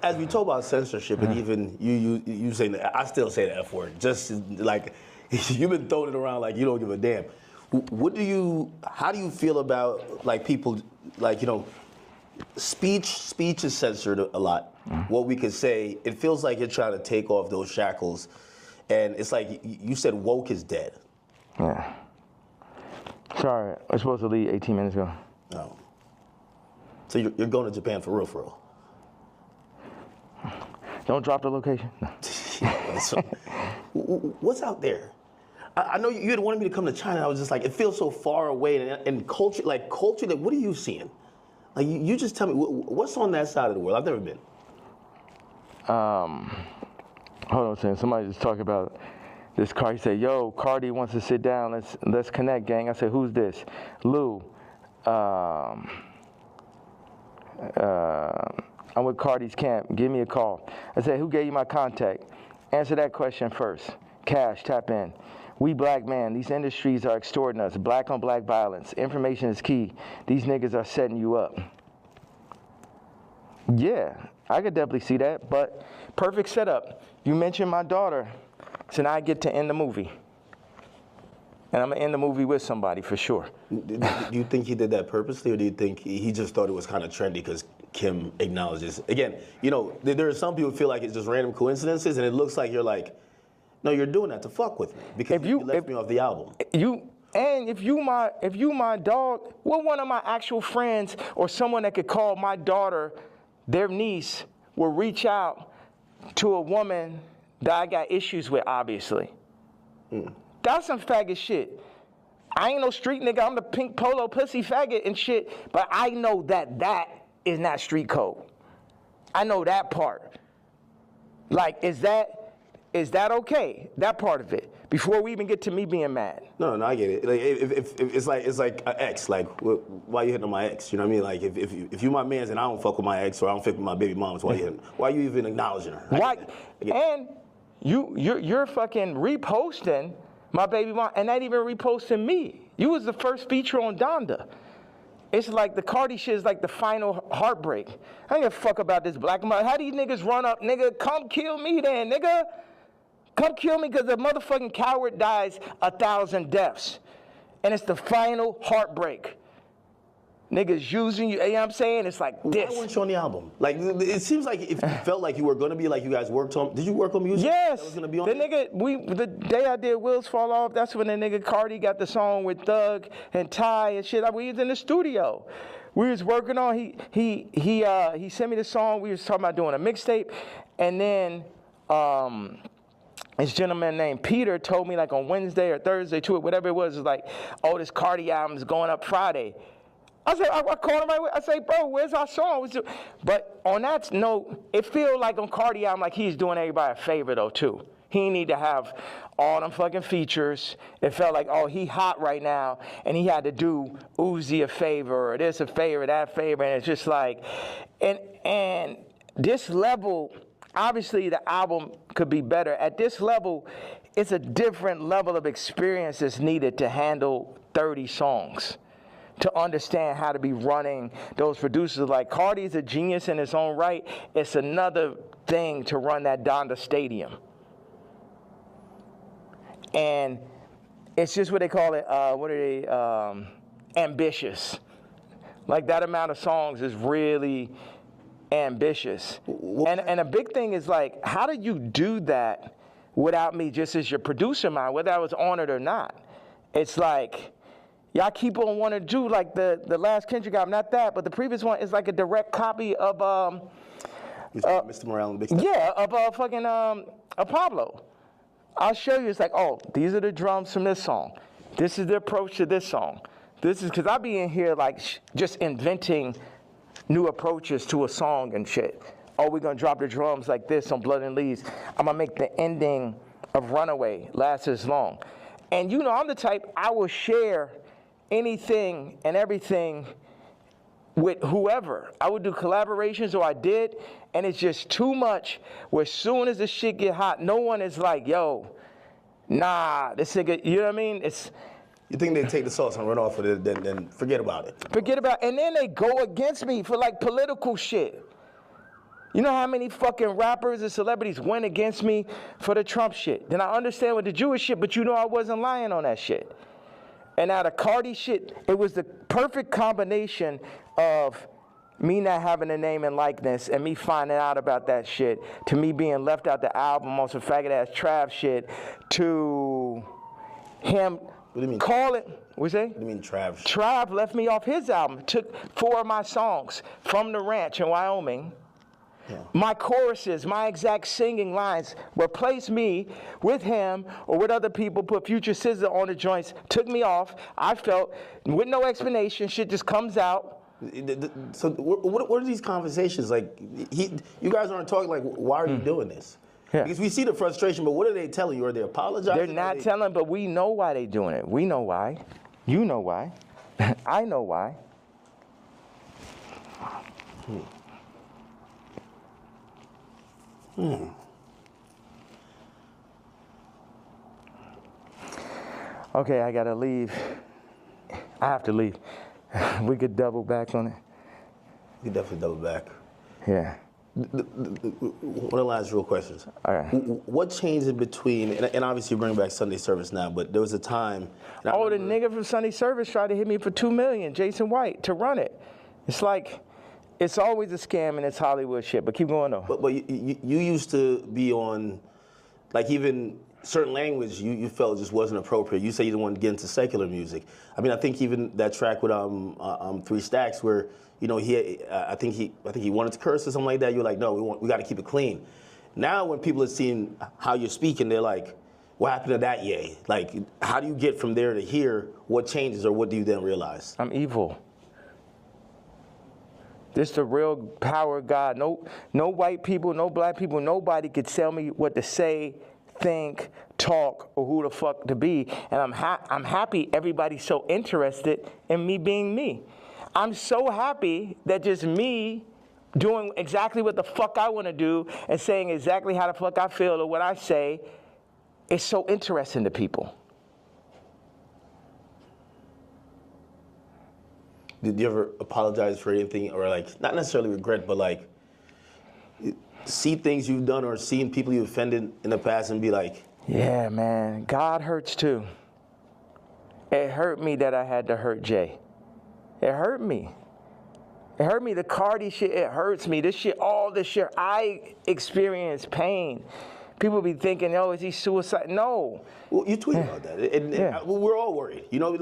as we talk about censorship, and even you saying that, I still say the F word. Just like you've been throwing it around like you don't give a damn. How do you feel about like people like, you know, speech is censored a lot. What we could say, it feels like you're trying to take off those shackles, and it's like you said woke is dead. Yeah. Sorry, I was supposed to leave 18 minutes ago. No. So you're going to Japan for real? Don't drop the location. So, what's out there? I know you had wanted me to come to China. I was just like, it feels so far away. And culture, what are you seeing? Like, you just tell me, what's on that side of the world? I've never been. Hold on a second. Somebody just talking about this car. He said, yo, Cardi wants to sit down. Let's connect, gang. I said, who's this? Lou. I'm with Cardi's camp. Give me a call. I said, who gave you my contact? Answer that question first. Cash, tap in. We black men, these industries are extorting us. Black on black violence. Information is key. These niggas are setting you up. Yeah, I could definitely see that, but perfect setup. You mentioned my daughter, so now I get to end the movie. And I'm gonna end the movie with somebody for sure. Do you think he did that purposely, or do you think he just thought it was kind of trendy because Kim acknowledges? Again, you know, there are some people who feel like it's just random coincidences, and it looks like you're like, no, you're doing that to fuck with me because you left me off the album. If you my dog, well, one of my actual friends or someone that could call my daughter, their niece, will reach out to a woman that I got issues with, obviously. That's some faggot shit. I ain't no street nigga. I'm the pink polo pussy faggot and shit, but I know that is not street code. I know that part. Like, is that okay? That part of it. Before we even get to me being mad. No, I get it. Like, if it's like an ex. Like, why you hitting on my ex? You know what I mean? Like, if you my man's and I don't fuck with my ex or I don't fuck with my baby moms, why you hitting? Why you even acknowledging her? Why? And you're fucking reposting my baby mom and not even reposting me. You was the first feature on Donda. It's like the Cardi shit is like the final heartbreak. I ain't give a fuck about this black man. How these niggas run up, nigga? Come kill me then, nigga. Come kill me because a motherfucking coward dies 1,000 deaths. And it's the final heartbreak. niggas using you. You know what I'm saying? It's like this. Why weren't you on the album? Like, it seems like if you felt like you were going to be, like you guys worked on, did you work on music? Yes. That was going to be on the nigga, the day I did Wheels Fall Off, that's when the nigga Cardi got the song with Thug and Ty and shit. We was in the studio. We was working on, he sent me the song. We was talking about doing a mixtape. And then, this gentleman named Peter told me like on Wednesday or Thursday to it, whatever it was like, oh, this Cardi album is going up Friday. I said, I called him. I say, bro, where's our song? But on that note, it feel like on Cardi album, like he's doing everybody a favor though too. He need to have all them fucking features. It felt like, oh, he hot right now, and he had to do Uzi a favor, or this a favor, that favor, and it's just like, and this level, obviously the album could be better. At this level, it's a different level of experience that's needed to handle 30 songs, to understand how to be running those producers. Like Cardi's a genius in his own right. It's another thing to run that Donda Stadium. And it's just what they call it, ambitious. Like that amount of songs is really ambitious. And a big thing is like, how do you do that without me just as your producer mind, whether I was on it or not? It's like, y'all keep on wanting to do like the last Kendrick album, not that, but the previous one is like a direct copy of Mr. Morale and Big Step. Yeah, of fucking Pablo. I'll show you. It's like, oh, these are the drums from this song. This is the approach to this song. This is because I be in here like just inventing new approaches to a song and shit. Oh, we're gonna drop the drums like this on Blood and Leaves. I'm gonna make the ending of Runaway last as long. And you know, I'm the type, I will share anything and everything with whoever. I would do collaborations, or I did, and it's just too much where as soon as the shit get hot, no one is like, yo, nah, this nigga, you know what I mean? You think they take the sauce and run off with it, then forget about it. Forget about it. And then they go against me for like political shit. You know how many fucking rappers and celebrities went against me for the Trump shit? Then I understand with the Jewish shit, but you know I wasn't lying on that shit. And out of Cardi shit, it was the perfect combination of me not having a name and likeness and me finding out about that shit, to me being left out the album on some faggot-ass Trav shit, to him calling, what's that? What do you mean Trav? Trav left me off his album, took 4 of my songs from the ranch in Wyoming. Yeah. My choruses, my exact singing lines, replaced me with him or with other people, put Future Scissor on the joints, took me off. I felt, with no explanation, shit just comes out. So what are these conversations like? You guys aren't talking like, why are you doing this? Yeah. Because we see the frustration, but what are they telling you? Are they apologizing? They're not telling, but we know why they're doing it. We know why. You know why. I know why. Okay, I gotta leave. I have to leave. We could double back on it. We could definitely double back. Yeah. One of the last real questions. All right. What changed in between, and obviously you bring back Sunday service now, but there was a time. The nigga from Sunday service tried to hit me for $2 million, Jason White, to run it. It's like, it's always a scam and it's Hollywood shit, but keep going though. But you used to be on, like even certain language you felt just wasn't appropriate. You say you didn't want to get into secular music. I mean, I think even that track with 3 Stacks where, you know, I think he wanted to curse or something like that. You're like, no, we got to keep it clean. Now when people are seeing how you're speaking, they're like, what happened to that yay? Like, how do you get from there to here? What changes, or what do you then realize? I'm evil. This the real power of God. No white people, no black people, nobody could tell me what to say, think, talk, or who the fuck to be. And I'm happy everybody's so interested in me being me. I'm so happy that just me doing exactly what the fuck I want to do and saying exactly how the fuck I feel or what I say is so interesting to people. Did you ever apologize for anything, or like, not necessarily regret, but like see things you've done or seen people you offended in the past and be like, yeah, man, God hurts too. It hurt me that I had to hurt Jay. It hurt me. It hurt me. The Cardi shit, it hurts me. This shit, all this shit, I experience pain. People be thinking, oh, is he suicide? No. Well, you tweet about that, and we're all worried. You know,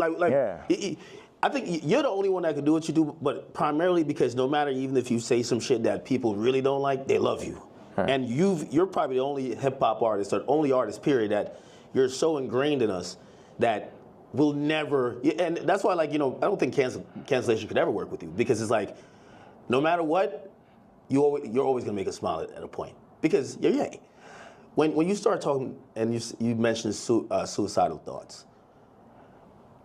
I think you're the only one that can do what you do, but primarily because no matter even if you say some shit that people really don't like, they love you. And you're probably the only hip hop artist or only artist, period, that you're so ingrained in us that we'll never. And that's why, like, you know, I don't think cancellation could ever work with you, because it's like, no matter what, you're always gonna make us smile at a point, because you're Ye. When you start talking and you mentioned suicidal thoughts,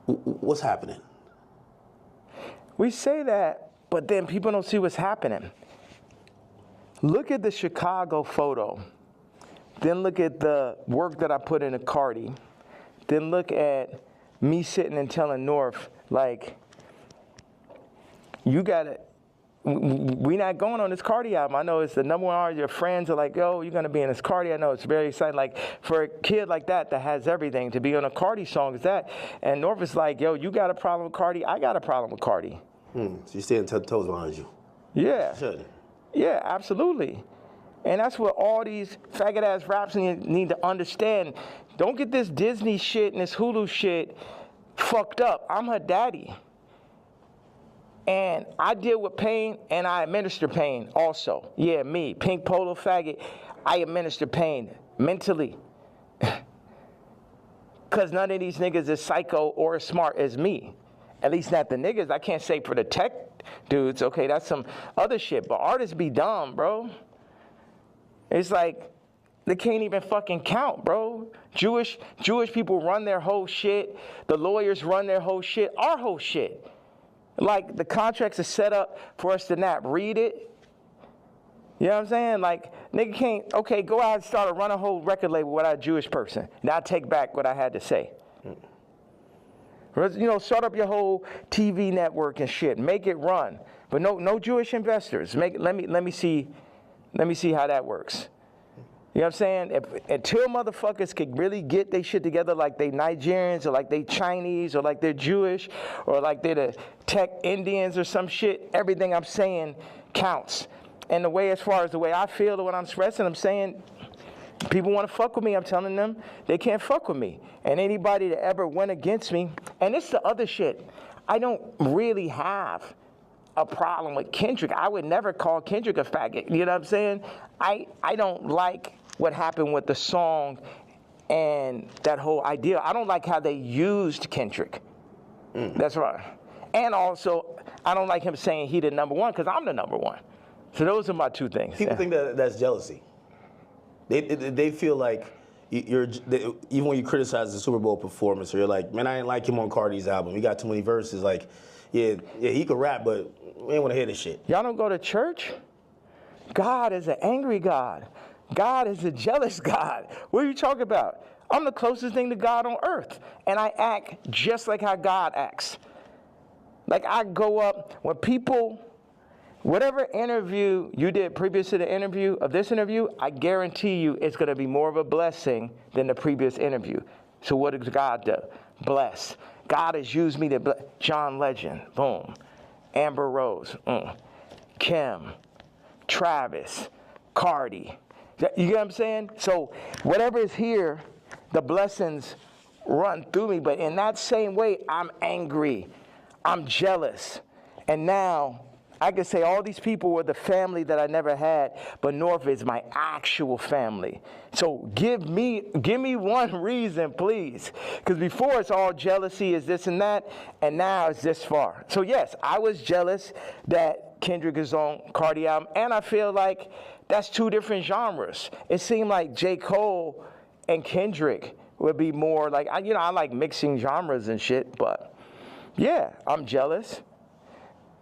what's happening? We say that, but then people don't see what's happening. Look at the Chicago photo. Then look at the work that I put into Cardi. Then look at me sitting and telling North, like, you gotta, we not going on this Cardi album. I know it's the #1 artist. Your friends are like, yo, you're gonna be in this Cardi. I know it's very exciting. Like, for a kid like that has everything, to be on a Cardi song is that. And North is like, yo, you got a problem with Cardi? I got a problem with Cardi. So you're staying 10 toes behind you. Yeah. You should. Yeah, absolutely. And that's what all these faggot-ass raps need to understand. Don't get this Disney shit and this Hulu shit fucked up. I'm her daddy. And I deal with pain, and I administer pain also. Yeah, me, pink polo faggot, I administer pain mentally. Because none of these niggas is psycho or as smart as me. At least not the niggas. I can't say for the tech dudes. Okay, that's some other shit. But artists be dumb, bro. It's like they can't even fucking count, bro. Jewish people run their whole shit. The lawyers run their whole shit. Our whole shit. Like, the contracts are set up for us to not read it. You know what I'm saying? Like, nigga can't, okay, go out and start run a whole record label without a Jewish person. Now take back what I had to say. You know, start up your whole TV network and shit. Make it run. But no Jewish investors. Let me see how that works. You know what I'm saying? Until motherfuckers could really get their shit together, like they Nigerians or like they Chinese or like they're Jewish or like they're the tech Indians or some shit, everything I'm saying counts. And the way, as far as the way I feel or what I'm expressing, I'm saying, people want to fuck with me, I'm telling them they can't fuck with me. And anybody that ever went against me, and it's the other shit, I don't really have a problem with Kendrick. I would never call Kendrick a faggot. You know what I'm saying? I don't like what happened with the song and that whole idea. I don't like how they used Kendrick. That's right. And also, I don't like him saying he the #1 because I'm the #1. So those are my two things. People think that's jealousy. They feel like even when you criticize the Super Bowl performance, or you're like, man, I didn't like him on Cardi's album. He got too many verses. Like, yeah, he could rap, but we ain't want to hear this shit. Y'all don't go to church? God is an angry God. God is a jealous God. What are you talking about? I'm the closest thing to God on earth, and I act just like how God acts. Like, I go up when people, whatever interview you did previous to the interview of this interview, I guarantee you it's going to be more of a blessing than the previous interview. So what does God do? Bless. God has used me to bless. John Legend, boom. Amber Rose, Kim, Travis, Cardi. You get what I'm saying? So whatever is here, the blessings run through me. But in that same way, I'm angry. I'm jealous. And now I could say all these people were the family that I never had, but North is my actual family. So give me one reason, please. Because before it's all jealousy, is this and that, and now it's this far. So yes, I was jealous that Kendrick is on Cardi album, and I feel like that's two different genres. It seemed like J. Cole and Kendrick would be more like, I like mixing genres and shit, but yeah, I'm jealous.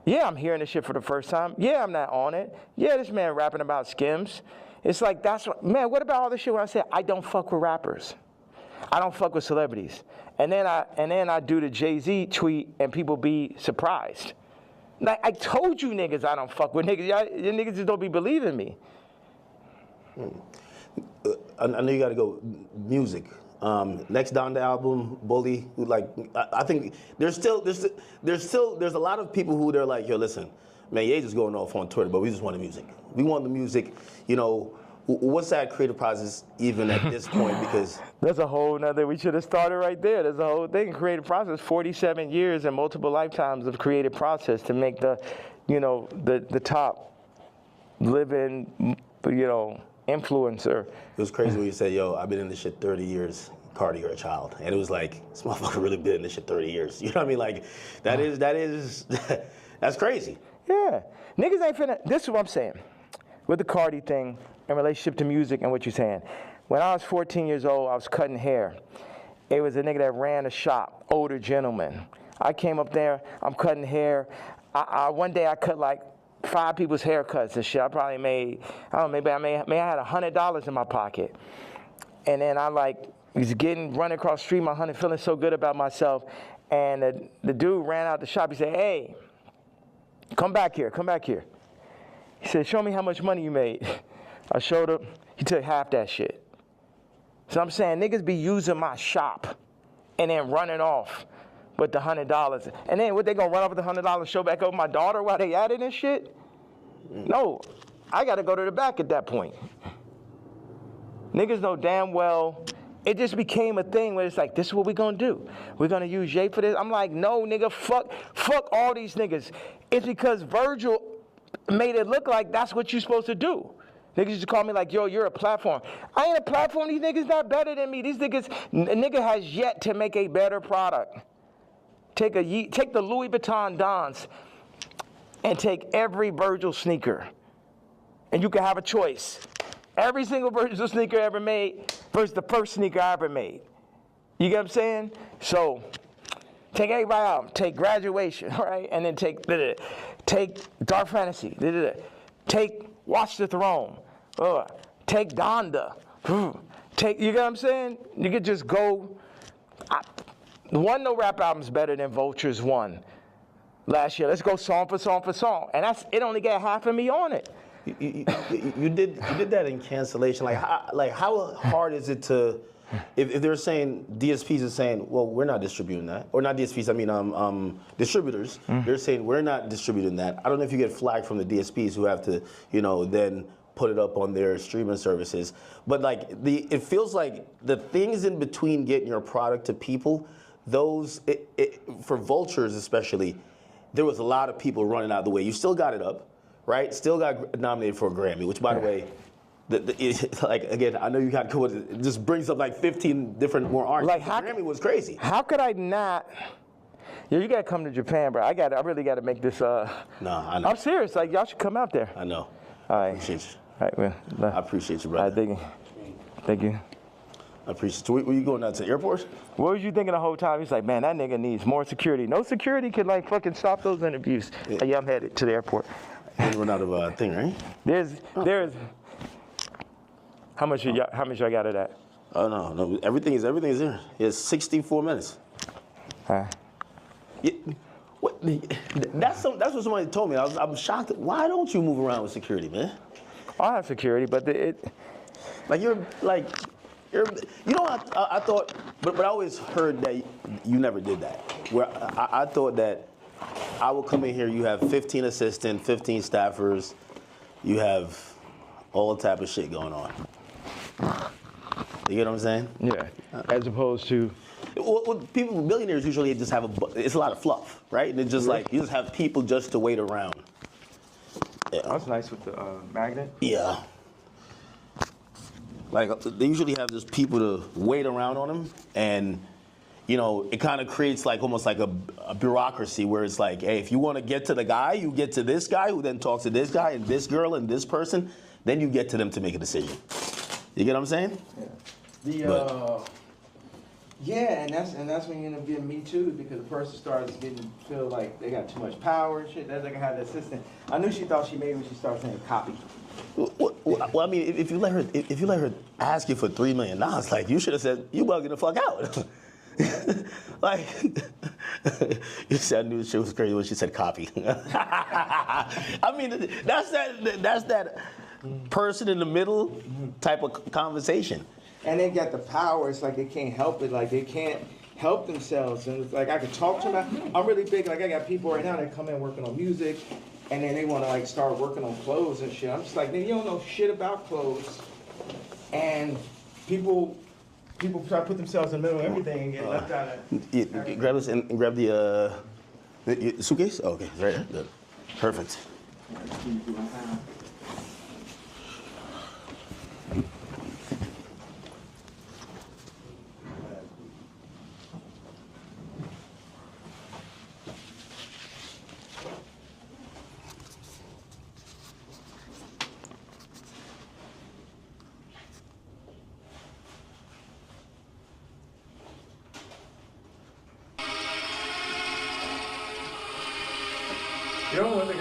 Yeah, I'm hearing this shit for the first time. Yeah, I'm not on it. Yeah, this man rapping about Skims. It's like, man, what about all this shit when I say I don't fuck with rappers? I don't fuck with celebrities. And then I do the Jay-Z tweet and people be surprised. Like, I told you niggas I don't fuck with niggas. You niggas just don't be believing me. I know you got to go music. Next down the album, Bully. Like, I think there's a lot of people who they're like, yo, listen, Man, Ye just going off on Twitter, but we just want the music. We want the music. You know, what's that creative process even at this point? Because that's a whole nother. We should have started right there. There's a whole thing. Creative process. 47 years and multiple lifetimes of creative process to make the, you know, the top living, you know, influencer. It was crazy when you said, "Yo, I've been in this shit 30 years." Cardi, you're a child, and it was like, this motherfucker really been in this shit 30 years. You know what I mean? Like, that's crazy. Yeah, niggas ain't finna. This is what I'm saying with the Cardi thing in relationship to music and what you're saying. When I was 14 years old, I was cutting hair. It was a nigga that ran a shop, older gentleman. I came up there, I'm cutting hair. One day I cut like 5 people's haircuts and shit. I probably made, I don't know, maybe I had $100 in my pocket. And then I like was running across the street, my honey, feeling so good about myself. And the dude ran out the shop. He said, "Hey, come back here, come back here." He said, "Show me how much money you made." I showed him. He took half that shit. So I'm saying niggas be using my shop and then running off with the $100. And then what, they gonna run off with the $100, show back over my daughter while they at it and shit? No, I gotta go to the back at that point. Niggas know damn well, it just became a thing where it's like, this is what we gonna do. We're gonna use Jay for this. I'm like, no, nigga, fuck all these niggas. It's because Virgil made it look like that's what you're supposed to do. Niggas used to call me like, yo, you're a platform. I ain't a platform. These niggas not better than me. These niggas, a nigga has yet to make a better product. Take the Louis Vuitton Dons and take every Virgil sneaker. And you can have a choice. Every single Virgil sneaker ever made versus the first sneaker I ever made. You get what I'm saying? So take everybody out. Take Graduation, right? And then take Dark Fantasy. Take Watch the Throne. Take Donda. You get what I'm saying? You could just go. No rap album's better than Vulture's one last year. Let's go song for song for song. And it only got half of me on it. You did that in Cancellation. Like how hard is it to, if they're saying, DSPs are saying, well, we're not distributing that, or not DSPs, I mean distributors, they're saying we're not distributing that. I don't know if you get flagged from the DSPs who have to, then put it up on their streaming services. But like it feels like the things in between getting your product to people, those, for Vultures especially, there was a lot of people running out of the way. You still got it up, right? Still got nominated for a Grammy, which, by the way, like again, I know you got to go with it. It just brings up like 15 different more artists. Like the Grammy was crazy. How could I not? You gotta come to Japan, bro. I really gotta make this. No, I know. I'm serious. Like y'all should come out there. I know. All right. I appreciate you. All right, well, I appreciate you, brother. All right, thank you. I appreciate you. Were you going out to the airport? What was you thinking the whole time? He's like, man, that nigga needs more security. No security could like fucking stop those interviews. Yeah, I'm headed to the airport. You run out of thing, right? There's. How much I got of that? Oh no, everything is there. It's 64 minutes. Yeah, that's what somebody told me. I'm shocked. Why don't you move around with security, man? I have security, but I thought, but I always heard that you never did that. Where I thought that I would come in here, you have 15 assistants, 15 staffers, you have all type of shit going on. You get what I'm saying? Yeah. As opposed to. Well, people, billionaires usually just have it's a lot of fluff, right? And it's just like, you just have people just to wait around. Yeah. That's nice with the magnet. Yeah. Like, they usually have just people to wait around on them, and, it kind of creates like almost like a bureaucracy where it's like, hey, if you want to get to the guy, you get to this guy who then talks to this guy and this girl and this person, then you get to them to make a decision. You get what I'm saying? Yeah. Yeah, and that's when you end up getting Me Too, because the person starts feel like they got too much power and shit. That's like I had the assistant. I knew she thought she made when she started saying copy. Well, I mean, if you let her ask you for $3 million, like you should have said, you bugging the fuck out. Like, you said I knew the shit was crazy when she said copy. I mean, that's that person in the middle type of conversation. And they got the power. It's like they can't help it. Like they can't help themselves. And it's like I could talk to them. I'm really big. Like I got people right now that come in working on music, and then they want to like start working on clothes and shit. I'm just like, nigga, you don't know shit about clothes, and people try to put themselves in the middle of everything and get left out of. Grab this and grab the suitcase. Oh, okay, right there. Good. Perfect. You know one thing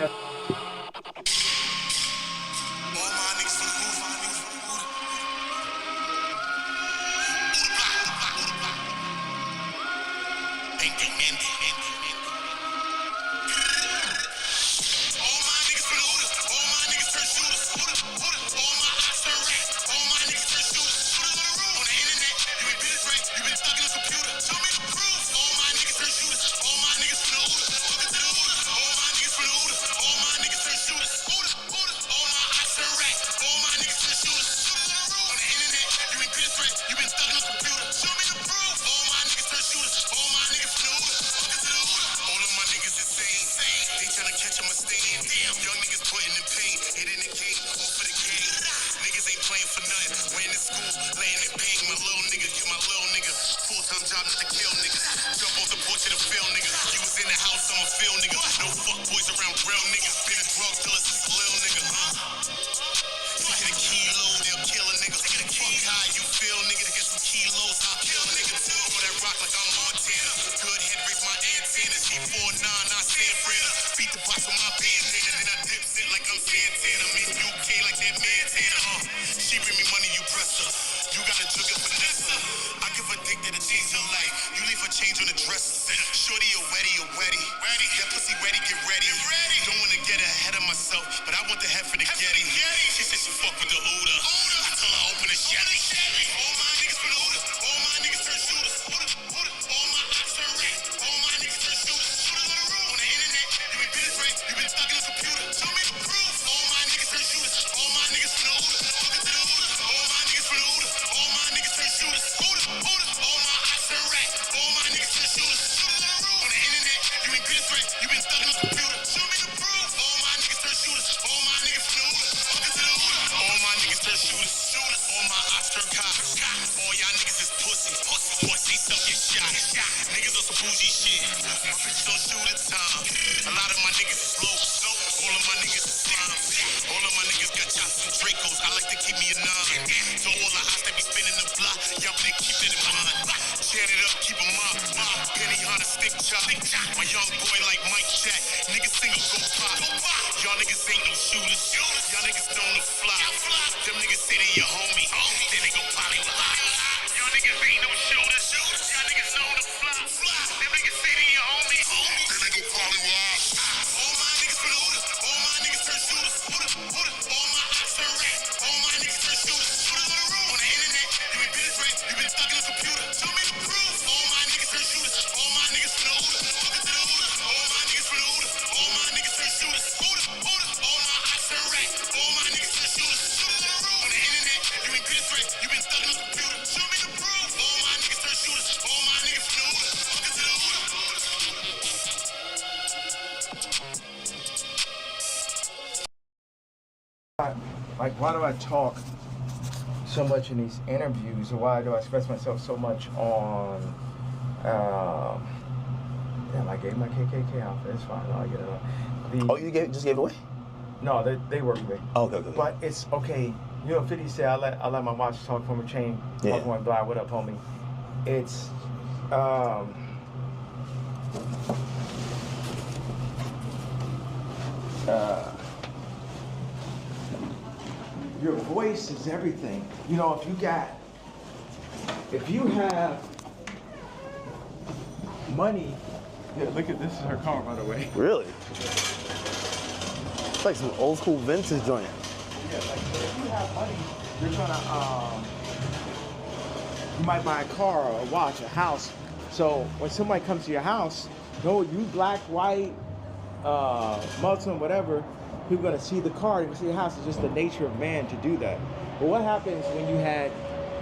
like, why do I talk so much in these interviews, or why do I express myself so much on, damn, I gave my KKK outfit, it's fine, I'll get it on. You just gave it away? No, they work with me. Oh, okay. But it's okay, you know, 50 said, I let my watch talk from a chain, walk one blind, what up, homie? It's, your voice is everything. You know, if you have money, yeah, look at this is her car, by the way. Really? It's like some old school vintage joint. Yeah, like if you have money, you're gonna, you might buy a car or a watch, a house. So when somebody comes to your house, no, you black, white, Muslim, whatever, people are gonna see the car, they're gonna see the house. It's just the nature of man to do that. But what happens when you had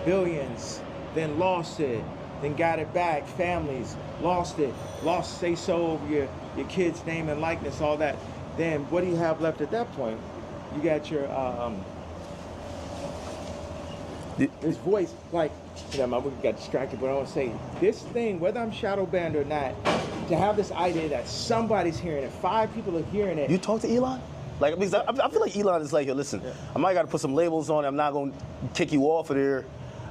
billions, then lost it, then got it back, families, lost it, lost say-so over your kid's name and likeness, all that, then what do you have left at that point? You got your, this voice, like, you know, my book got distracted, but I want to say, this thing, whether I'm shadow banned or not, to have this idea that somebody's hearing it, 5 people are hearing it. You talk to Elon? Like, because I feel like Elon is like, yo, listen, I might got to put some labels on it. I'm not going to kick you off of there.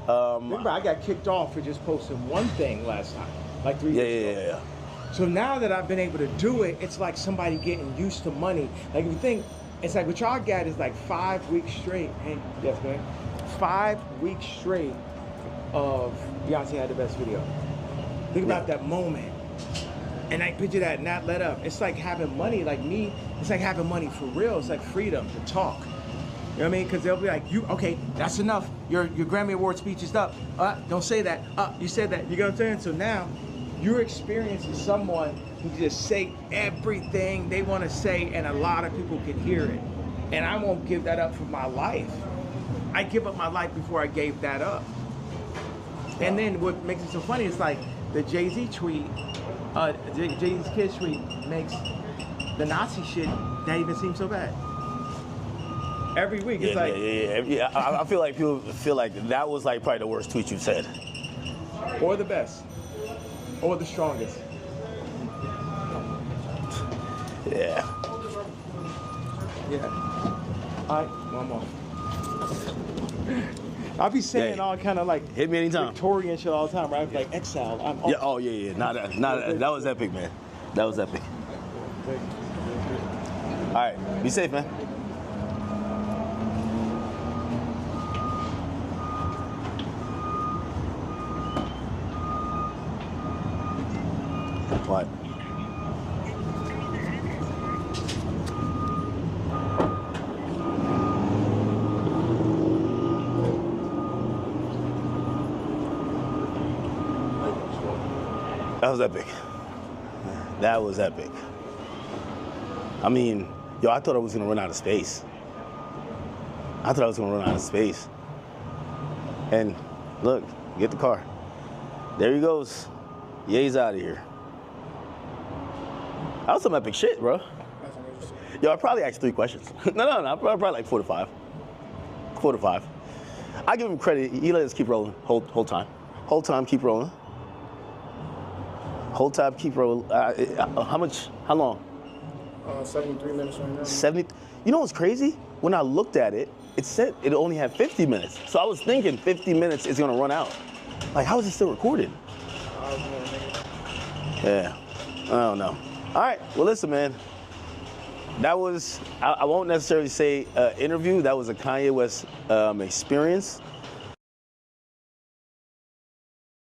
Remember, I got kicked off for just posting one thing last time, like 3 years ago. Yeah. So now that I've been able to do it, it's like somebody getting used to money. Like, if you think, it's like what y'all got is like 5 weeks straight. Hey, yes, man. 5 weeks straight of Beyonce had the best video. Think about that moment. And I picture that not let up. It's like having money, like me, it's like having money for real. It's like freedom to talk. You know what I mean? Because they'll be like, okay, that's enough. Your Grammy Award speech is up. Don't say that. You said that. You know what I'm saying? So now you're experiencing someone who can just say everything they want to say, and a lot of people can hear it. And I won't give that up for my life. I give up my life before I gave that up. And then what makes it so funny is like the Jay-Z tweet, Jay-Z's kid tweet makes the Nazi shit not even seem so bad. Every week, it's I feel like people feel like that was like probably the worst tweet you've said. Or the best. Or the strongest. Yeah. All right, one more. I'll be saying all kind of like hit me anytime. Victorian shit all the time, right? Like exile. That was epic, man. That was epic. All right, be safe, man. What? That was epic. That was epic. I mean, yo, I thought I was gonna run out of space. And look, get the car. There he goes. Ye's out of here. That was some epic shit, bro. Yo, I probably asked 3 questions. No, probably like 4 to 5. 4 to 5. I give him credit. He let us keep rolling. Whole time. Whole time, keep rolling. Whole time, keep rolling. How long? 73 minutes right now. 70. You know what's crazy? When I looked at it, it said it only had 50 minutes. So I was thinking 50 minutes is gonna run out. Like, how is it still recorded? Yeah, I don't know. All right, well, listen, man. That was, I won't necessarily say interview. That was a Kanye West experience.